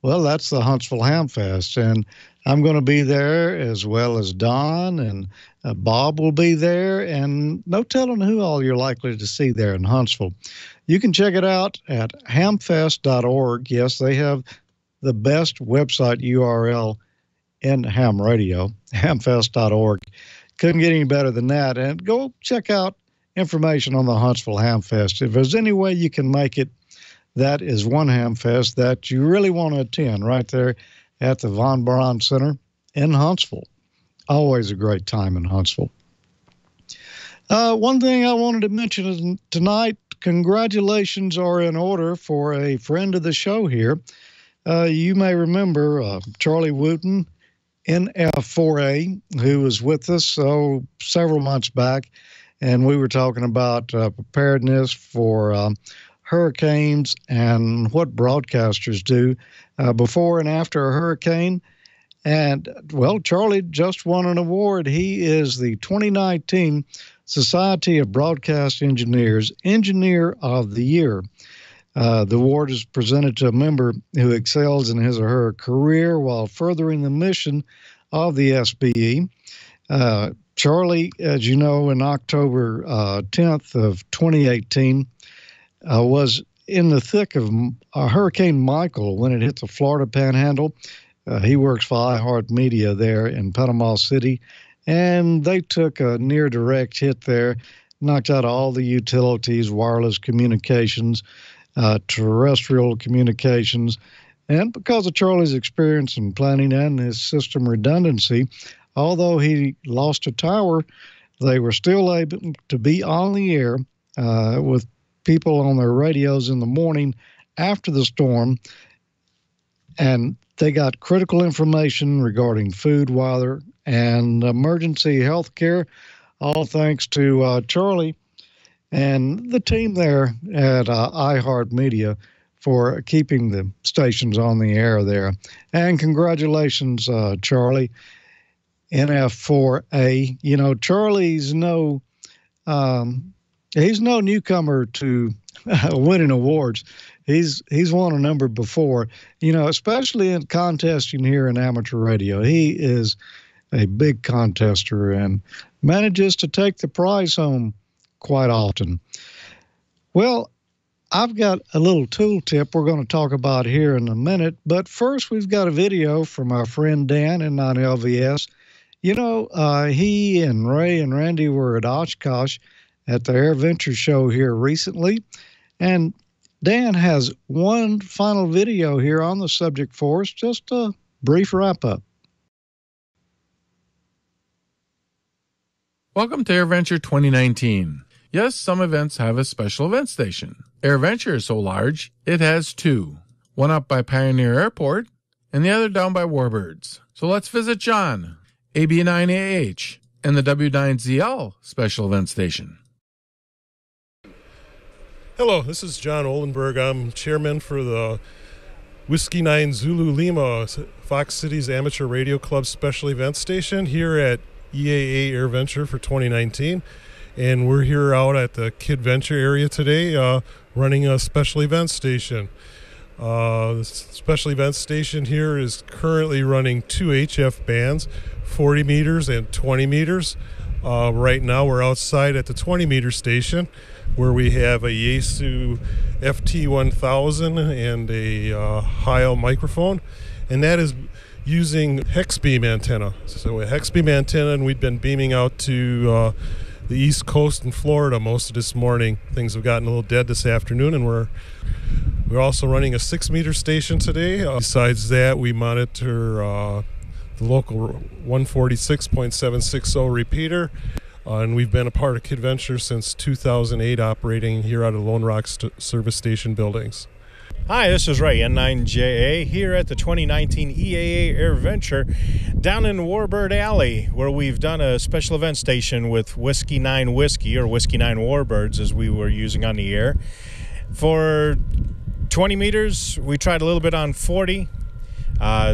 well, that's the Huntsville Ham Fest. And I'm going to be there as well as Don, and Bob will be there, and no telling who all you're likely to see there in Huntsville. You can check it out at hamfest.org. Yes, they have the best website URL in ham radio, hamfest.org. Couldn't get any better than that. And go check out information on the Huntsville Ham Fest. If there's any way you can make it, that is one Ham Fest that you really want to attend right there at the Von Braun Center in Huntsville. Always a great time in Huntsville. One thing I wanted to mention is tonight, congratulations are in order for a friend of the show here. You may remember Charlie Wooten, NF4A, who was with us several months back, and we were talking about preparedness for hurricanes and what broadcasters do before and after a hurricane. And, well, Charlie just won an award. He is the 2019 Society of Broadcast Engineers Engineer of the Year. The award is presented to a member who excels in his or her career while furthering the mission of the SBE. Charlie, as you know, in October 10th of 2018, was in the thick of Hurricane Michael when it hit the Florida Panhandle. He works for iHeartMedia there in Panama City, and they took a near direct hit there, knocked out all the utilities, wireless communications, terrestrial communications. And because of Charlie's experience in planning and his system redundancy, although he lost a tower, they were still able to be on the air with people on their radios in the morning after the storm, and they got critical information regarding food, weather, and emergency health care, all thanks to Charlie and the team there at iHeartMedia for keeping the stations on the air there. And congratulations, Charlie. NF4A. You know, Charlie's he's no newcomer to winning awards. He's won a number before, you know, especially in contesting here in amateur radio. He is a big contester and manages to take the prize home quite often. Well, I've got a little tooltip we're going to talk about here in a minute, but first we've got a video from our friend Dan in 9LVS. You know, he and Ray and Randy were at Oshkosh at the Airventure show here recently, and Dan has one final video here on the subject for us, just a brief wrap-up. Welcome to Airventure 2019. Yes, some events have a special event station. Airventure is so large, it has two. One up by Pioneer Airport, and the other down by Warbirds. So let's visit John, AB9AH, and the W9ZL special event station. Hello, this is John Oldenburg. I'm chairman for the Whiskey 9 Zulu Lima, Fox Cities Amateur Radio Club special event station here at EAA Airventure for 2019. And we're here out at the Kidventure area today running a special event station. The special event station here is currently running 2 HF bands, 40 meters and 20 meters. Right now we're outside at the 20 meter station, where we have a Yaesu FT1000 and a Heil microphone, and that is using hex beam antenna. So a hex beam antenna, and we've been beaming out to the East Coast in Florida most of this morning. Things have gotten a little dead this afternoon, and we're also running a 6 meter station today. Besides that, we monitor the local 146.760 repeater. And we've been a part of Kidventure since 2008, operating here out of Lone Rock service station buildings. Hi, this is Ray, N9JA, here at the 2019 EAA Airventure down in Warbird Alley, where we've done a special event station with Whiskey 9 Whiskey, or Whiskey 9 Warbirds, as we were using on the air. For 20 meters, we tried a little bit on 40.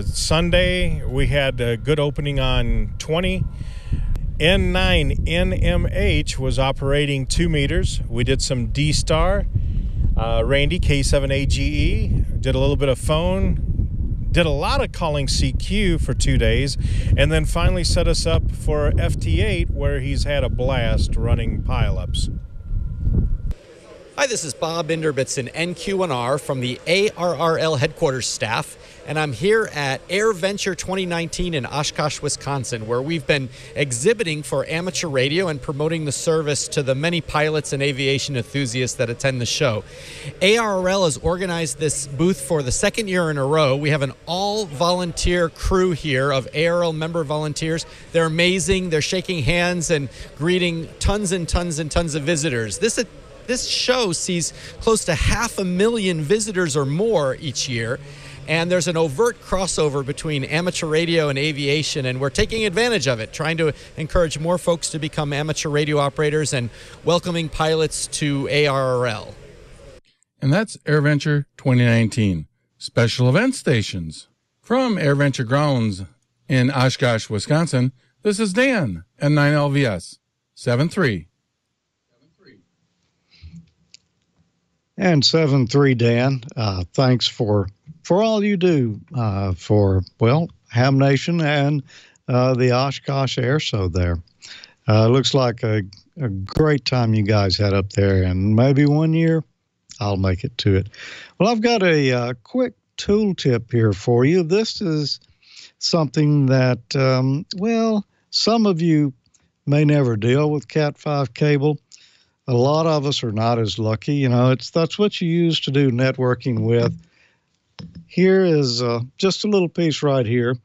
Sunday, we had a good opening on 20. N9 NMH was operating 2 meters. We did some D-Star. Randy, K7AGE, did a little bit of phone, did a lot of calling CQ for 2 days, and then finally set us up for FT8, where he's had a blast running pileups. Hi, this is Bob Inderbitson, NQ&R from the ARRL headquarters staff, and I'm here at Airventure 2019 in Oshkosh, Wisconsin, where we've been exhibiting for amateur radio and promoting the service to the many pilots and aviation enthusiasts that attend the show. ARRL has organized this booth for the second year in a row. We have an all-volunteer crew here of ARRL member volunteers. They're amazing. They're shaking hands and greeting tons and tons and tons of visitors. This show sees close to 500,000 visitors or more each year, and there's an overt crossover between amateur radio and aviation, and we're taking advantage of it, trying to encourage more folks to become amateur radio operators and welcoming pilots to ARRL. And that's Airventure 2019, special event stations. From Airventure Grounds in Oshkosh, Wisconsin, this is Dan, N9LVS, 73. And 7-3, Dan, thanks for all you do for, well, Ham Nation and the Oshkosh Air Show there. Looks like a great time you guys had up there, and maybe one year I'll make it to it. Well, I've got a quick tool tip here for you. This is something that, well, some of you may never deal with Cat 5 cable. A lot of us are not as lucky. You know, that's what you use to do networking with. Here is just a little piece right here.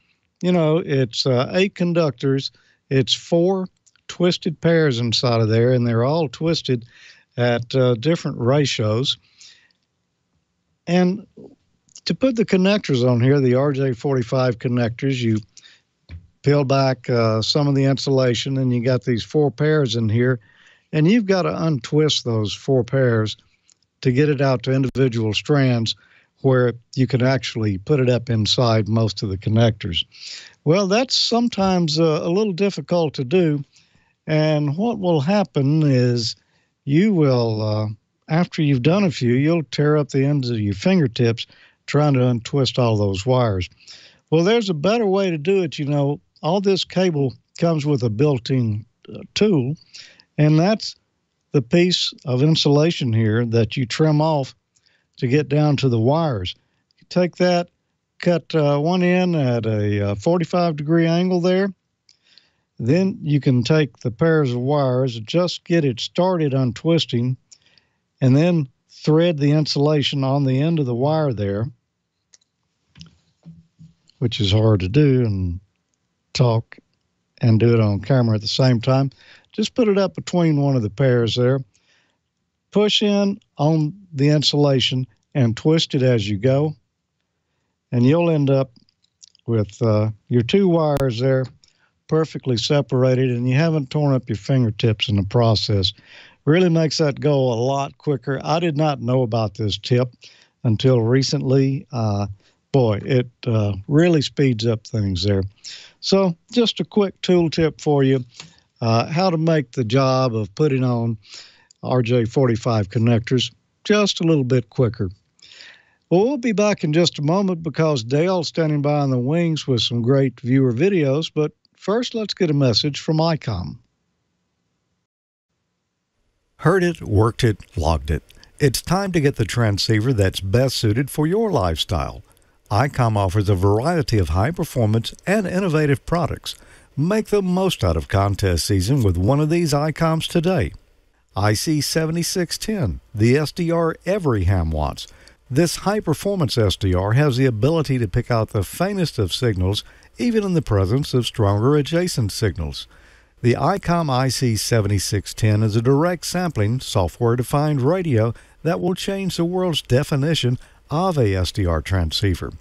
You know, it's 8 conductors. It's 4 twisted pairs inside of there, and they're all twisted at different ratios. And to put the connectors on here, the RJ45 connectors, you peel back some of the insulation, and you got these 4 pairs in here. And you've got to untwist those 4 pairs to get it out to individual strands where you can actually put it up inside most of the connectors. Well, that's sometimes a little difficult to do. And what will happen is you will, after you've done a few, you'll tear up the ends of your fingertips trying to untwist all those wires. Well, there's a better way to do it. You know, all this cable comes with a built-in tool, and that's the piece of insulation here that you trim off to get down to the wires. You take that, cut one end at a 45-degree angle there. Then you can take the pairs of wires, just get it started untwisting, and then thread the insulation on the end of the wire there, which is hard to do and talk and do it on camera at the same time. Just put it up between one of the pairs there. Push in on the insulation and twist it as you go. And you'll end up with your two wires there perfectly separated, and you haven't torn up your fingertips in the process. Really makes that go a lot quicker. I did not know about this tip until recently. Boy, it really speeds up things there. So just a quick tool tip for you, how to make the job of putting on RJ45 connectors just a little bit quicker. Well, we'll be back in just a moment because Dale's standing by in the wings with some great viewer videos, but first let's get a message from ICOM. Heard it, worked it, logged it. It's time to get the transceiver that's best suited for your lifestyle. ICOM offers a variety of high-performance and innovative products. Make the most out of contest season with one of these ICOMs today. IC7610, the SDR every ham wants. This high-performance SDR has the ability to pick out the faintest of signals, even in the presence of stronger adjacent signals. The ICOM IC7610 is a direct sampling, software-defined radio that will change the world's definition of a SDR transceiver.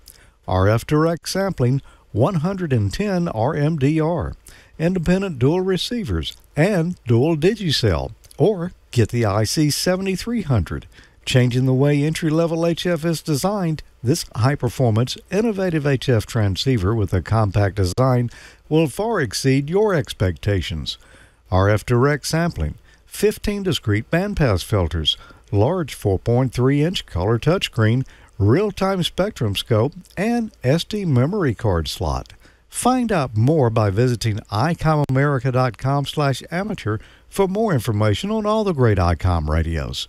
RF direct sampling, 110 RMDR, independent dual receivers, and dual digicell. Or get the IC7300. Changing the way entry-level HF is designed, this high-performance, innovative HF transceiver with a compact design will far exceed your expectations. RF direct sampling, 15 discrete bandpass filters, large 4.3-inch color touchscreen, real-time spectrum scope, and SD memory card slot. Find out more by visiting icomamerica.com/amateur for more information on all the great ICOM radios.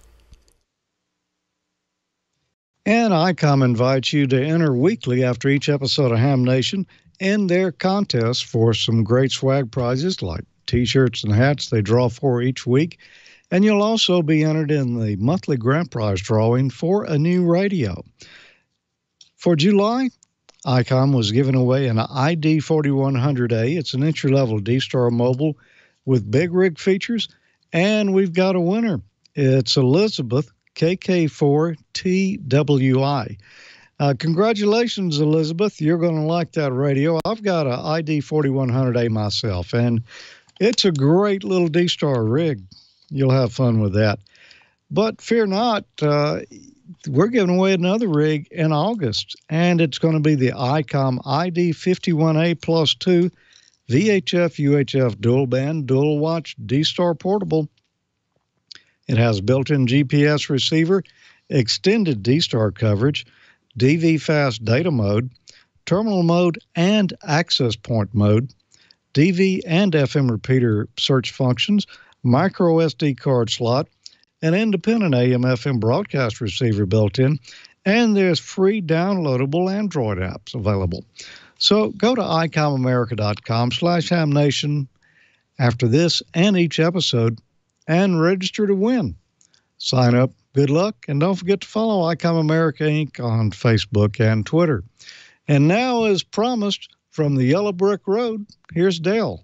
And ICOM invites you to enter weekly after each episode of Ham Nation in their contest for some great swag prizes like T-shirts and hats they draw for each week. And you'll also be entered in the monthly grand prize drawing for a new radio. For July, ICOM was giving away an ID4100A. It's an entry-level D-Star mobile with big rig features, and we've got a winner. It's Elizabeth, KK4TWI. Congratulations, Elizabeth. You're going to like that radio. I've got an ID4100A myself, and it's a great little D-Star rig. You'll have fun with that. But fear not, we're giving away another rig in August, and it's going to be the ICOM ID51A Plus 2 VHF UHF dual band dual watch D-Star portable. It has built-in GPS receiver, extended D-Star coverage, DV fast data mode, terminal mode and access point mode, DV and FM repeater search functions, micro SD card slot, an independent AM/FM broadcast receiver built in, and there's free downloadable Android apps available. So go to icomamerica.com/hamnation after this and each episode and register to win. Sign up, good luck, and don't forget to follow ICOM America Inc. on Facebook and Twitter. And now, as promised, from the Yellow Brick Road, here's Dale.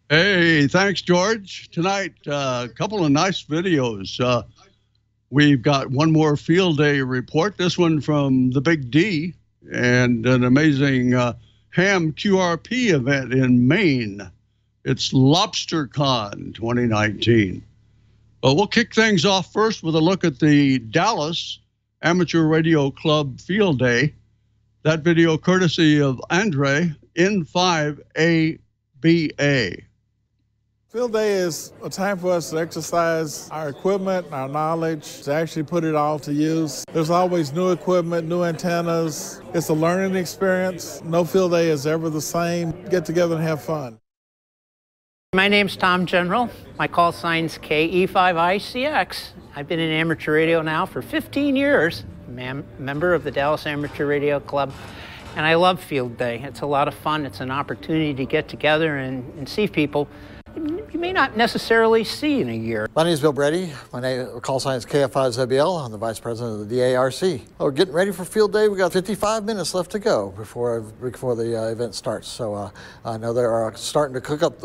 Hey, thanks, George. Tonight, a couple of nice videos. We've got one more field day report, this one from the Big D, and an amazing ham QRP event in Maine. It's Lobster Con 2019. But we'll kick things off first with a look at the Dallas Amateur Radio Club Field Day. That video courtesy of Andre N5ABA. Field Day is a time for us to exercise our equipment, our knowledge, to actually put it all to use. There's always new equipment, new antennas. It's a learning experience. No field day is ever the same. Get together and have fun. My name's Tom General. My call sign's KE5ICX. I've been in amateur radio now for 15 years. I'm a member of the Dallas Amateur Radio Club, and I love Field Day. It's a lot of fun. It's an opportunity to get together and see people you may not necessarily see in a year. My name is Bill Brady. My call sign is KF5ZBL. I'm the Vice President of the DARC. We're getting ready for Field Day. We've got 55 minutes left to go before the event starts. So I know they're starting to cook up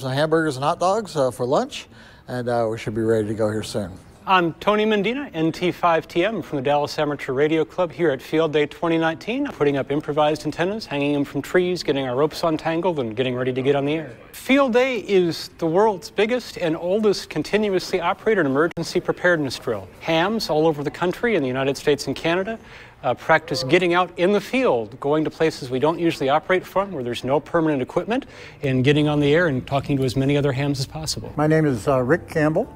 some hamburgers and hot dogs for lunch, and we should be ready to go here soon. I'm Tony Mendina, NT5TM from the Dallas Amateur Radio Club here at Field Day 2019, putting up improvised antennas, hanging them from trees, getting our ropes untangled, and getting ready to get on the air. Field Day is the world's biggest and oldest continuously operated emergency preparedness drill. Hams all over the country in the United States and Canada practice getting out in the field, going to places we don't usually operate from, where there's no permanent equipment, and getting on the air and talking to as many other hams as possible. My name is Rick Campbell,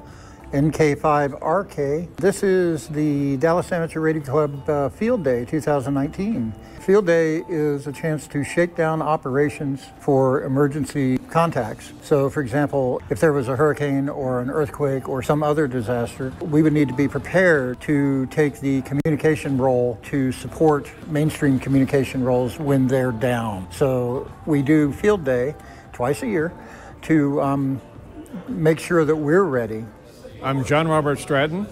NK5RK. This is the Dallas Amateur Radio Club Field Day 2019. Field Day is a chance to shake down operations for emergency contacts. So, for example, if there was a hurricane or an earthquake or some other disaster, we would need to be prepared to take the communication role to support mainstream communication roles when they're down. So we do Field Day twice a year to make sure that we're ready. I'm John Robert Stratton,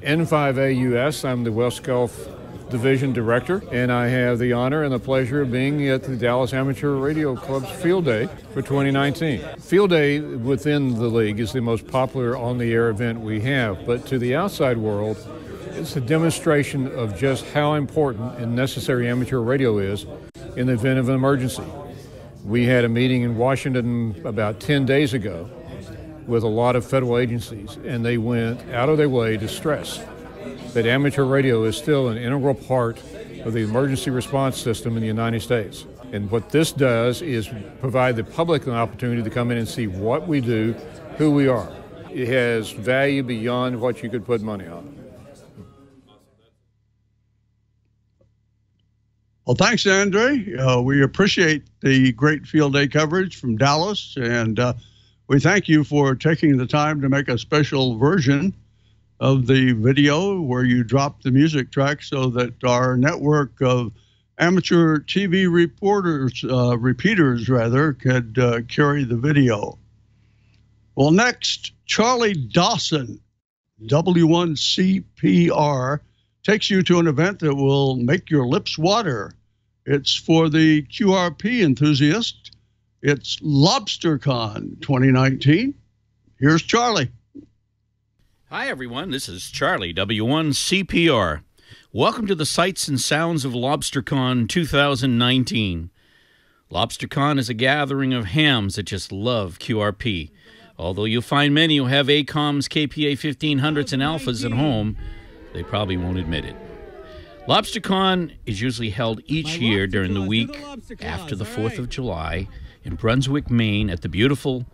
N5AUS. I'm the West Gulf Division Director, and I have the honor and the pleasure of being at the Dallas Amateur Radio Club's Field Day for 2019. Field Day within the league is the most popular on-the-air event we have, but to the outside world, it's a demonstration of just how important and necessary amateur radio is in the event of an emergency. We had a meeting in Washington about 10 days ago with a lot of federal agencies, and they went out of their way to stress that amateur radio is still an integral part of the emergency response system in the United States. And what this does is provide the public an opportunity to come in and see what we do, who we are. It has value beyond what you could put money on. Well, thanks, Andre. We appreciate the great Field Day coverage from Dallas, and we thank you for taking the time to make a special version of the video where you drop the music track so that our network of amateur TV repeaters could carry the video. Well, next, Charlie Dawson, W1CPR, takes you to an event that will make your lips water. It's for the QRP enthusiast. It's Lobster Con 2019. Here's Charlie. Hi, everyone. This is Charlie, W1CPR. Welcome to the sights and sounds of Lobster Con 2019. Lobster Con is a gathering of hams that just love QRP. Although you'll find many who have ACOMs, KPA 1500s, and alphas at home, they probably won't admit it. Lobster Con is usually held each year during the week after the 4th of July in Brunswick, Maine, at the beautiful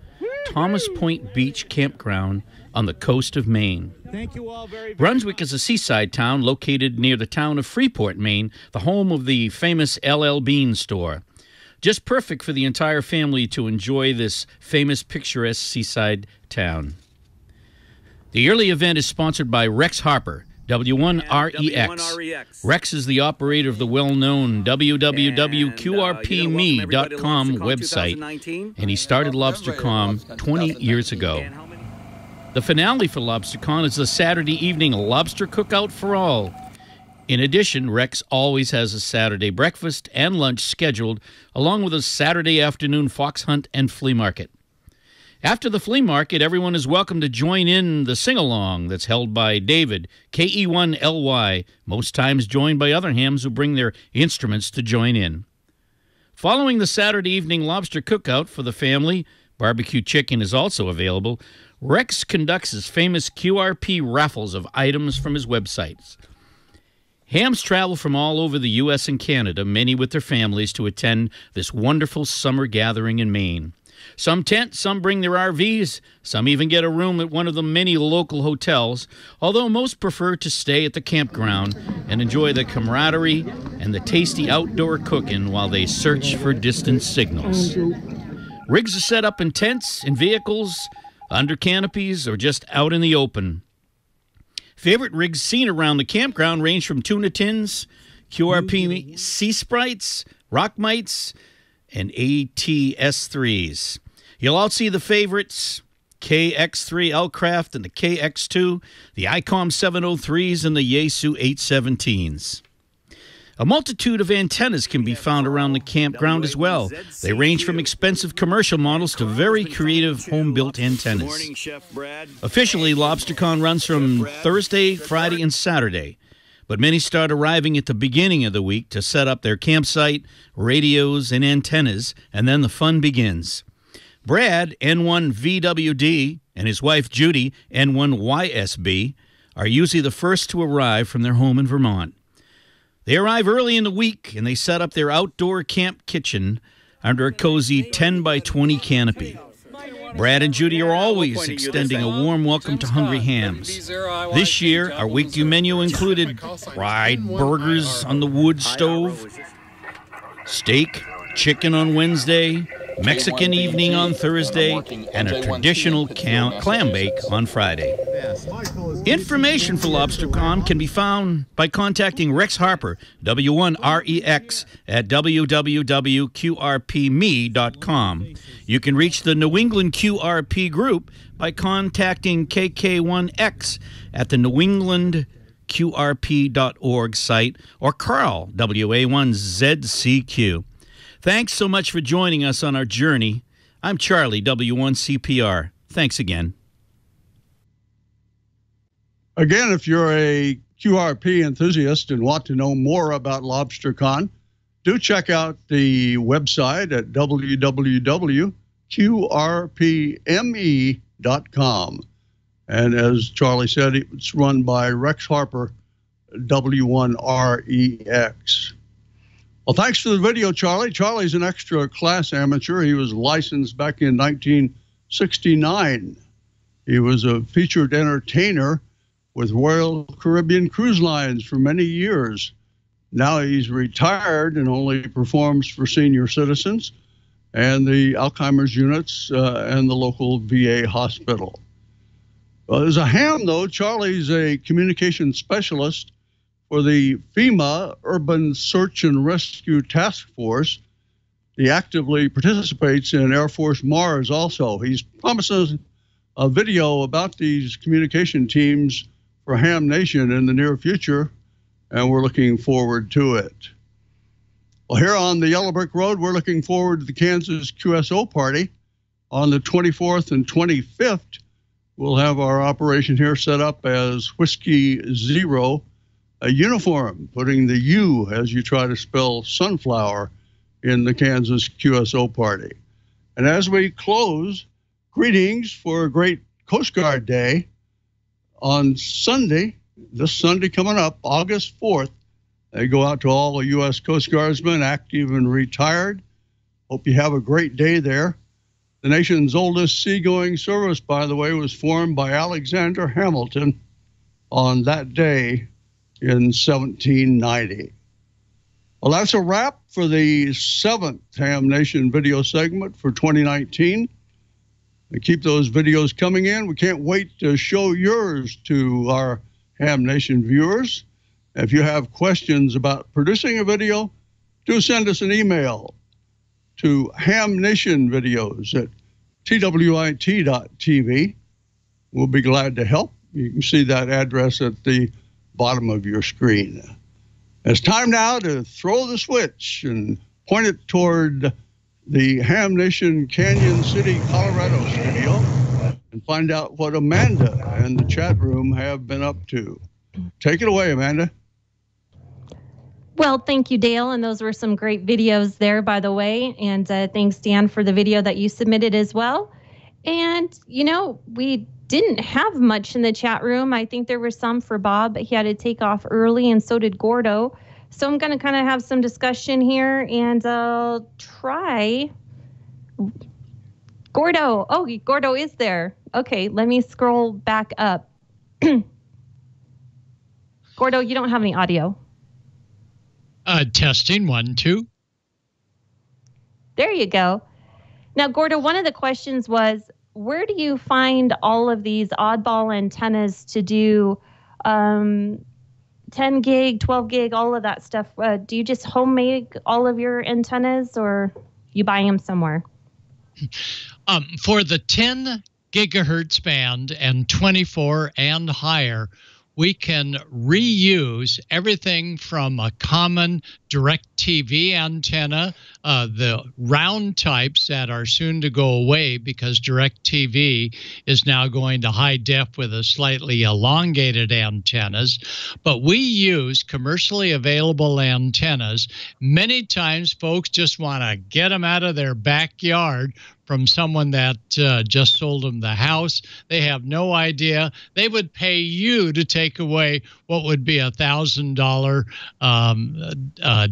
Thomas Point Beach Campground on the coast of Maine. Thank you all very much. Brunswick is a seaside town located near the town of Freeport, Maine, the home of the famous LL Bean store. Just perfect for the entire family to enjoy this famous picturesque seaside town. The yearly event is sponsored by Rex Harper, W1REX. Rex is the operator of the well-known www.qrpme.com website, and he started LobsterCon 20 years ago. The finale for LobsterCon is the Saturday evening lobster cookout for all. In addition, Rex always has a Saturday breakfast and lunch scheduled, along with a Saturday afternoon fox hunt and flea market. After the flea market, everyone is welcome to join in the sing-along that's held by David, KE1LY, most times joined by other hams who bring their instruments to join in. Following the Saturday evening lobster cookout for the family, barbecue chicken is also available. Rex conducts his famous QRP raffles of items from his websites. Hams travel from all over the U.S. and Canada, many with their families, to attend this wonderful summer gathering in Maine. Some tent, some bring their RVs, some even get a room at one of the many local hotels, although most prefer to stay at the campground and enjoy the camaraderie and the tasty outdoor cooking while they search for distant signals. Rigs are set up in tents, in vehicles, under canopies, or just out in the open. Favorite rigs seen around the campground range from tuna tins, QRP sea sprites, rock mites, and ATS3s. You'll all see the favorites, KX3 Elcraft and the KX2, the ICOM 703s, and the Yaesu 817s. A multitude of antennas can be found around the campground as well. They range from expensive commercial models to very creative home-built antennas. Officially, Lobster Con runs from Thursday, Friday, and Saturday, but many start arriving at the beginning of the week to set up their campsite, radios, and antennas, and then the fun begins. Brad, N1VWD, and his wife Judy, N1YSB, are usually the first to arrive from their home in Vermont. They arrive early in the week, and they set up their outdoor camp kitchen under a cozy 10 by 20 canopy. Brad and Judy are always extending a warm welcome to hungry hams. This year, our weekly menu included fried burgers on the wood stove, steak, chicken on Wednesday, Mexican evening on Thursday, and a traditional clam bake on Friday. Information for Lobster Con can be found by contacting Rex Harper, W1REX, at www.qrpme.com. You can reach the New England QRP group by contacting KK1X at the newenglandqrp.org site, or Carl, WA1ZCQ. Thanks so much for joining us on our journey. I'm Charlie, W1CPR. Thanks again. Again, if you're a QRP enthusiast and want to know more about LobsterCon, do check out the website at www.qrpme.com. And as Charlie said, it's run by Rex Harper, W1REX. Well, thanks for the video, Charlie. Charlie's an extra class amateur. He was licensed back in 1969. He was a featured entertainer with Royal Caribbean Cruise Lines for many years. Now he's retired and only performs for senior citizens and the Alzheimer's units and the local VA hospital. As a ham, though, Charlie's a communication specialist for the FEMA Urban Search and Rescue Task Force. He actively participates in Air Force Mars also. He's promising a video about these communication teams for Ham Nation in the near future, and we're looking forward to it. Well, here on the Yellow Brick Road, we're looking forward to the Kansas QSO party on the 24th and 25th. We'll have our operation here set up as Whiskey Zero, a uniform, putting the U as you try to spell sunflower in the Kansas QSO party. And as we close, greetings for a great Coast Guard Day on Sunday, this Sunday coming up, August 4th. They go out to all the U.S. Coast Guardsmen, active and retired. Hope you have a great day there. The nation's oldest seagoing service, by the way, was formed by Alexander Hamilton on that day in 1790. Well, that's a wrap for the 7th Ham Nation video segment for 2019. And keep those videos coming in. We can't wait to show yours to our Ham Nation viewers. If you have questions about producing a video, do send us an email to HamNationVideos at twit.tv. We'll be glad to help. You can see that address at the bottom of your screen. It's time now to throw the switch and point it toward the Ham Nation Canyon City, Colorado studio and find out what Amanda and the chat room have been up to. Take it away, Amanda. Well, thank you, Dale. And those were some great videos there, by the way. And thanks, Dan, for the video that you submitted as well. And, you know, we didn't have much in the chat room. I think there were some for Bob, but he had to take off early, and so did Gordo. So I'm going to kind of have some discussion here, and I'll try. Gordo. Oh, Gordo is there. Okay, let me scroll back up. Gordo, you don't have any audio. Testing 1, 2. There you go. Now, Gordo, one of the questions was, where do you find all of these oddball antennas to do 10 gig, 12 gig, all of that stuff? Do you just homemade all of your antennas, or you buy them somewhere? For the 10 gigahertz band and 24 and higher, we can reuse everything from a common DirecTV antenna, the round types that are soon to go away because DirecTV is now going to high def with a slightly elongated antennas. But we use commercially available antennas. Many times folks just want to get them out of their backyard from someone that just sold them the house. They have no idea. They would pay you to take away what would be $1,000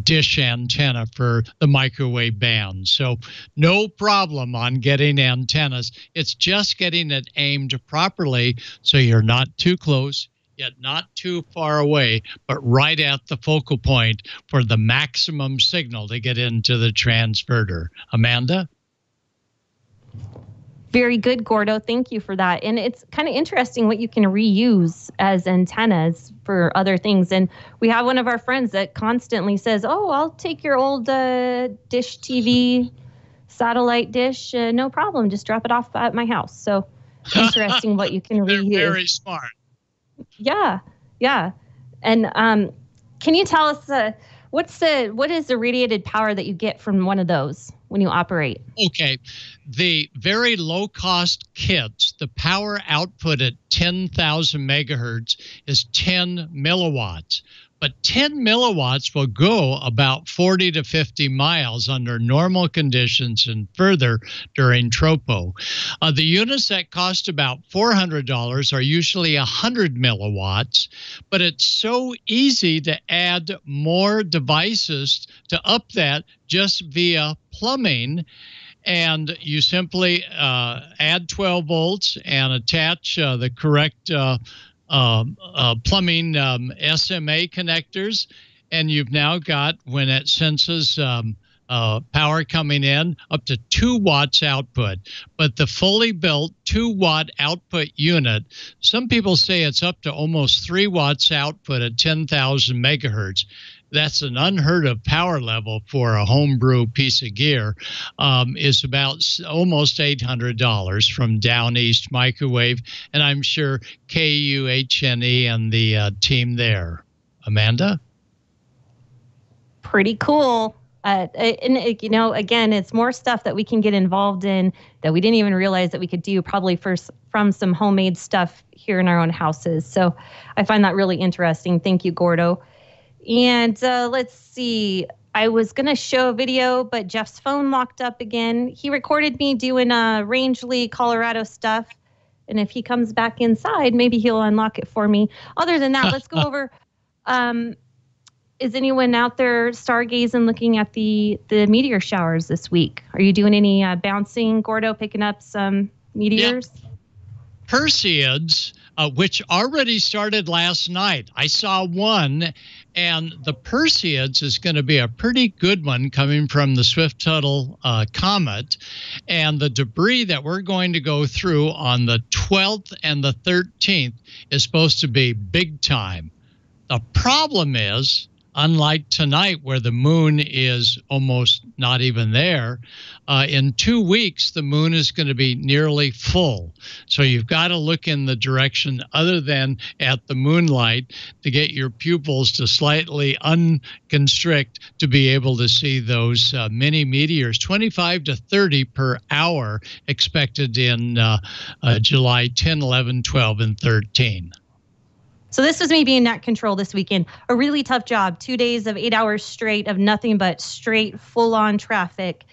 dish antenna for the microwave band. So no problem on getting antennas. It's just getting it aimed properly so you're not too close, yet not too far away, but right at the focal point for the maximum signal to get into the transverter. Amanda? Very good, Gordo. Thank you for that. And it's kind of interesting what you can reuse as antennas for other things. And we have one of our friends that constantly says, oh, I'll take your old dish TV satellite dish. No problem. Just drop it off at my house. So interesting what you can reuse. They're very smart. Yeah. Yeah. And can you tell us what is the radiated power that you get from one of those when you operate? Okay. The very low-cost kits, the power output at 10,000 megahertz is 10 milliwatts. But 10 milliwatts will go about 40 to 50 miles under normal conditions and further during tropo. The units that cost about $400 are usually 100 milliwatts, but it's so easy to add more devices to up that just via plumbing. And you simply add 12 volts and attach the correct plumbing SMA connectors, and you've now got, when it senses power coming in, up to 2 watts output. But the fully built 2-watt output unit, some people say it's up to almost 3 watts output at 10,000 megahertz. That's an unheard of power level for a homebrew piece of gear, is about almost $800 from Down East Microwave, and I'm sure KUHNE and the team there. Amanda? Pretty cool. And, you know, again, it's more stuff that we can get involved in that we didn't even realize that we could do, probably from some homemade stuff here in our own houses. So I find that really interesting. Thank you, Gordo. And let's see, I was going to show a video, but Jeff's phone locked up again. He recorded me doing Rangeley, Colorado stuff. And if he comes back inside, maybe he'll unlock it for me. Other than that, let's go over. Is anyone out there stargazing, looking at the meteor showers this week? Are you doing any bouncing, Gordo, picking up some meteors? Yep. Perseids, which already started last night. I saw one, and the Perseids is going to be a pretty good one coming from the Swift-Tuttle comet. And the debris that we're going to go through on the 12th and the 13th is supposed to be big time. The problem is, unlike tonight where the moon is almost not even there, in 2 weeks, the moon is going to be nearly full. So you've got to look in the direction other than at the moonlight to get your pupils to slightly unconstrict to be able to see those mini meteors, 25 to 30 per hour expected in July 10, 11, 12, and 13. So this was me being net control this weekend. A really tough job. 2 days of 8 hours straight of nothing but straight full-on traffic.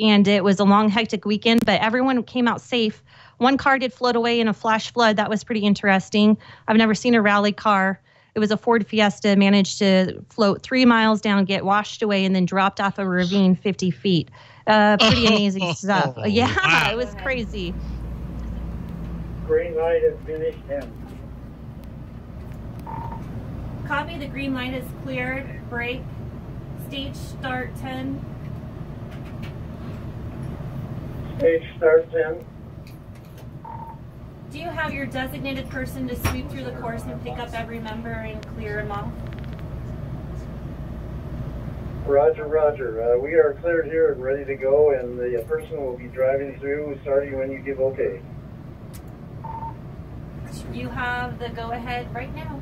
and it was a long, hectic weekend, but everyone came out safe. One car did float away in a flash flood. That was pretty interesting. I've never seen a rally car. It was a Ford Fiesta, managed to float 3 miles down, get washed away, and then dropped off a ravine 50 feet. Pretty amazing stuff. Yeah, wow. It was crazy. Green light is finished and Copy, the green light is cleared. Brake. Stage start 10. Stage start 10. Do you have your designated person to sweep through the course and pick up every member and clear them off? Roger, roger. We are cleared here and ready to go, and the person will be driving through starting when you give okay. You have the go-ahead right now.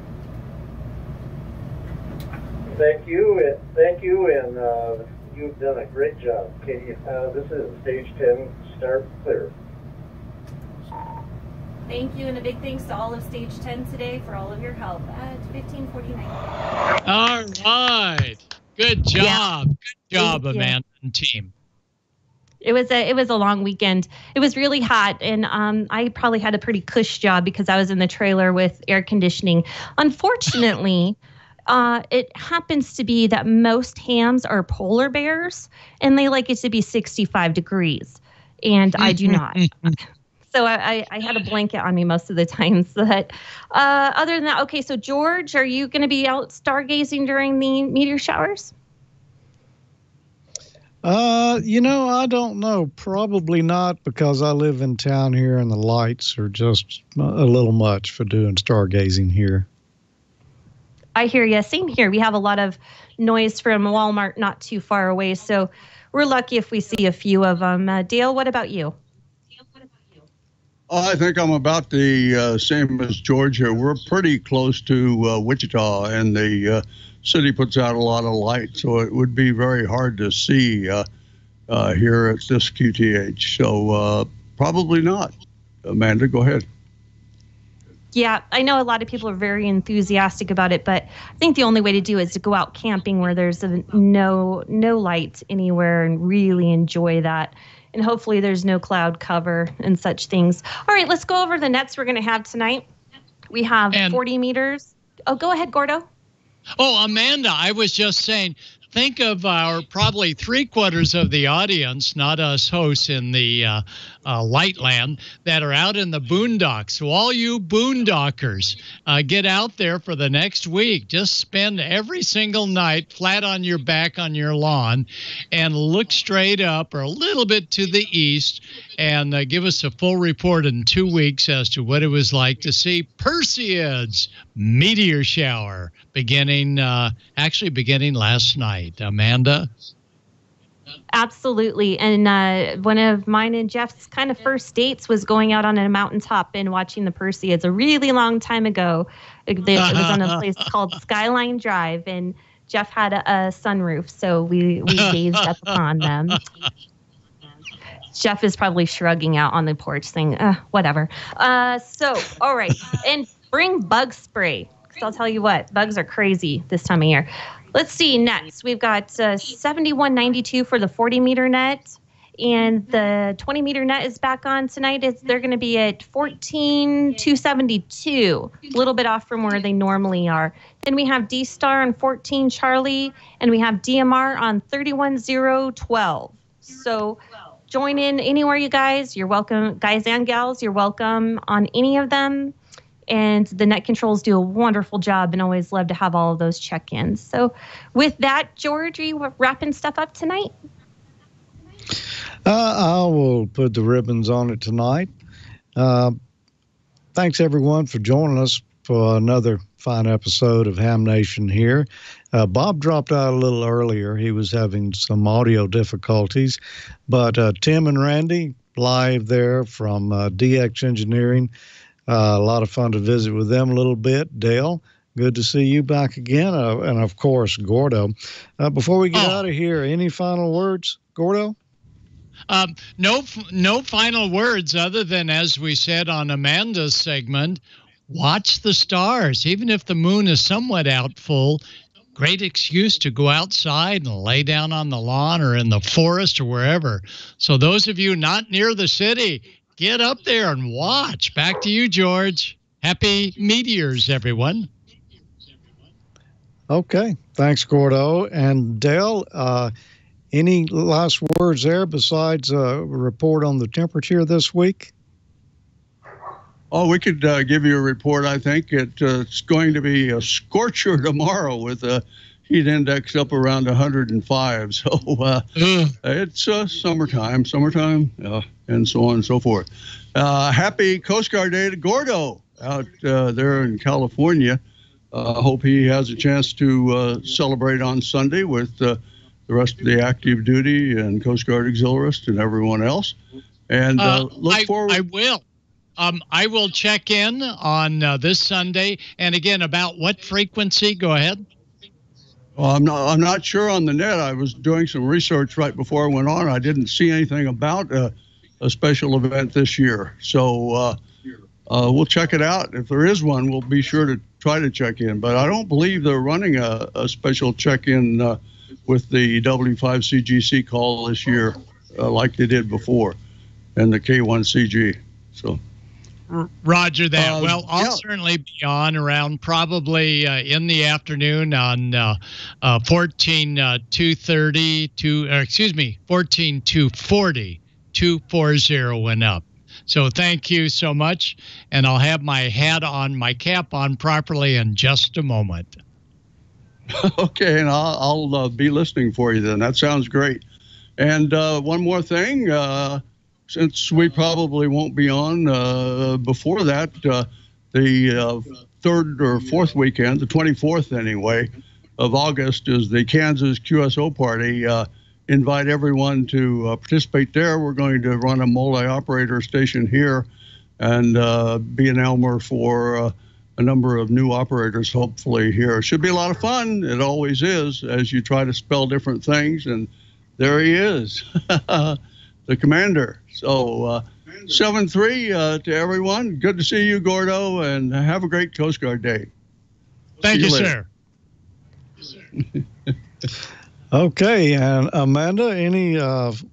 Thank you, and you've done a great job, Katie. This is stage 10, start clear. Thank you, and a big thanks to all of Stage 10 today for all of your help at 1549. All right. Good job. Yeah. Good job, Amanda and team. It was a long weekend. It was really hot, and I probably had a pretty cush job because I was in the trailer with air conditioning. Unfortunately, it happens to be that most hams are polar bears, and they like it to be 65 degrees, and I do not. So I had a blanket on me most of the time. So that, other than that, okay, so George, are you going to be out stargazing during the meteor showers? I don't know. Probably not, because I live in town here and the lights are just a little much for doing stargazing here. I hear you. Same here. We have a lot of noise from Walmart not too far away, so we're lucky if we see a few of them. Dale, what about you? I think I'm about the same as George here. We're pretty close to Wichita, and the city puts out a lot of light, so it would be very hard to see here at this QTH. So probably not. Amanda, go ahead. Yeah, I know a lot of people are very enthusiastic about it, but I think the only way to do it is to go out camping where there's no light anywhere and really enjoy that. And hopefully there's no cloud cover and such things. All right, let's go over the nets we're going to have tonight. We have 40 meters. Oh, go ahead, Gordo. Oh, Amanda, I was just saying, think of our probably 3/4 of the audience, not us hosts in the Lightland, that are out in the boondocks. So all you boondockers, get out there for the next week. Just spend every single night flat on your back on your lawn and look straight up or a little bit to the east and give us a full report in 2 weeks as to what it was like to see Perseids meteor shower beginning last night. Amanda? Absolutely. And one of mine and Jeff's kind of first dates was going out on a mountaintop and watching the Perseids a really long time ago. It was on a place called Skyline Drive, and Jeff had a sunroof, so we gazed up upon them. Jeff is probably shrugging out on the porch saying, whatever. So, all right. And bring bug spray. Because I'll tell you what, bugs are crazy this time of year. Let's see, nets. We've got 71.92 for the 40-meter net. And the 20-meter net is back on tonight. They're going to be at 14.272, a little bit off from where they normally are. Then we have D-Star on 14 Charlie, and we have DMR on 31.012. So join in anywhere, you guys. You're welcome, guys and gals. You're welcome on any of them. And the net controls do a wonderful job, and always love to have all of those check-ins. So with that, George, are you wrapping stuff up tonight? I will put the ribbons on it tonight. Thanks, everyone, for joining us for another fine episode of Ham Nation here. Bob dropped out a little earlier. He was having some audio difficulties. But Tim and Randy, live there from DX Engineering. A lot of fun to visit with them a little bit. Dale, good to see you back again. And, of course, Gordo. Before we get out of here, any final words, Gordo? No final words other than, as we said on Amanda's segment, watch the stars. Even if the moon is somewhat out full, great excuse to go outside and lay down on the lawn or in the forest or wherever. So those of you not near the city, get up there and watch. Back to you, George. Happy meteors, everyone. Okay. Thanks, Gordo. And Dale, any last words there besides a report on the temperature this week? Oh, we could give you a report. I think it's going to be a scorcher tomorrow with a heat index up around 105. So it's summertime, and so on and so forth. Happy Coast Guard Day to Gordo out there in California. Hope he has a chance to celebrate on Sunday with the rest of the active duty and Coast Guard auxiliarists and everyone else. And look forward. I will. I will check in on this Sunday. And again, about what frequency? Go ahead. Well, I'm not sure on the net. I was doing some research right before I went on. I didn't see anything about a special event this year. So we'll check it out. If there is one, we'll be sure to try to check in. But I don't believe they're running a special check-in with the W5CGC call this year like they did before, and the K1CG. So. Roger that. Well, I'll certainly be on around probably in the afternoon on 14-230 14-240, 240 and up. So thank you so much, and I'll have my cap on properly in just a moment. Okay, and I'll be listening for you then. That sounds great. And one more thing. Since we probably won't be on before that, the third or fourth weekend, the 24th anyway, of August is the Kansas QSO party. Invite everyone to participate there. We're going to run a multi-operator station here and be an Elmer for a number of new operators, hopefully here. Should be a lot of fun. It always is, as you try to spell different things. And there he is. The commander. So 7-3 to everyone. Good to see you, Gordo, and have a great Coast Guard Day. Thank you, sir. Okay, and Amanda, any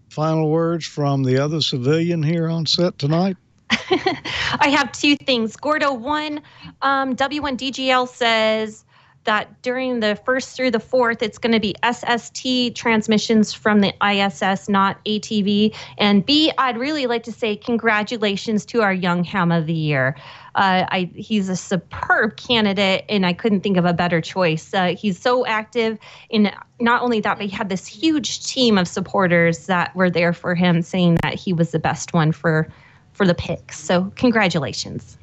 final words from the other civilian here on set tonight? I have two things. Gordo, one, W1DGL says that during the 1st through the 4th, it's going to be SST transmissions from the ISS, not ATV. And B, I'd really like to say congratulations to our young Ham of the Year. He's a superb candidate, and I couldn't think of a better choice. He's so active in not only that, but he had this huge team of supporters that were there for him, saying that he was the best one for the picks. So congratulations.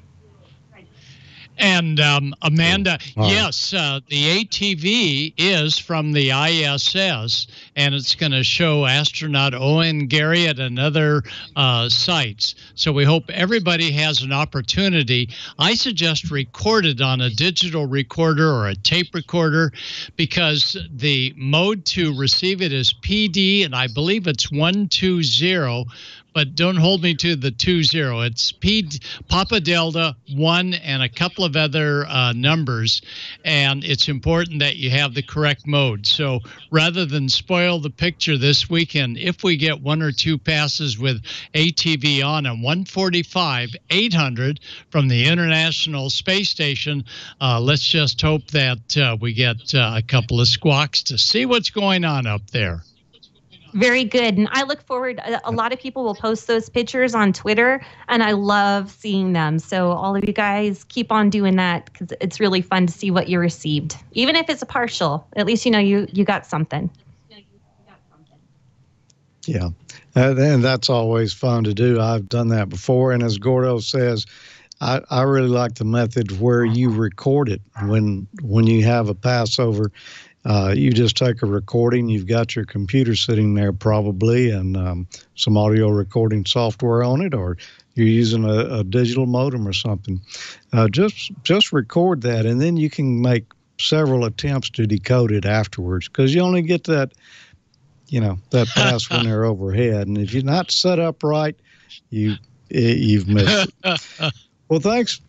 And Amanda, yes, the ATV is from the ISS, and it's going to show astronaut Owen Garriott and other sites. So we hope everybody has an opportunity. I suggest record it on a digital recorder or a tape recorder, because the mode to receive it is PD, and I believe it's 120. But don't hold me to the 20. It's Papa Delta 1 and a couple of other numbers. And it's important that you have the correct mode. So rather than spoil the picture this weekend, if we get 1 or 2 passes with ATV on 145-800 from the International Space Station, let's just hope that we get a couple of squawks to see what's going on up there. Very good. And I look forward, a lot of people will post those pictures on Twitter, and I love seeing them. So all of you guys keep on doing that, because it's really fun to see what you received. Even if it's a partial, at least you know you got something. Yeah, and that's always fun to do. I've done that before. And as Gordo says, I really like the method where you record it when you have a passover. You just take a recording. You've got your computer sitting there probably, and some audio recording software on it, or you're using a digital modem or something. Just record that, and then you can make several attempts to decode it afterwards, because you only get that pass when they're overhead. And if you're not set up right, you've missed it. Well, thanks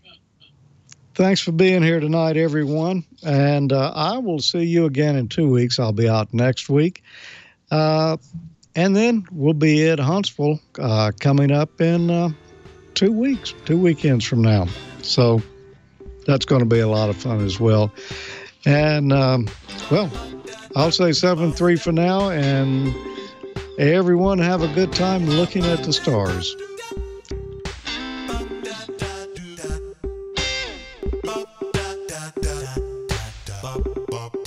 Thanks for being here tonight, everyone. And I will see you again in 2 weeks. I'll be out next week. And then we'll be at Huntsville coming up in 2 weeks, 2 weekends from now. So that's going to be a lot of fun as well. And, well, I'll say 7-3 for now. And everyone have a good time looking at the stars. Bop, bop.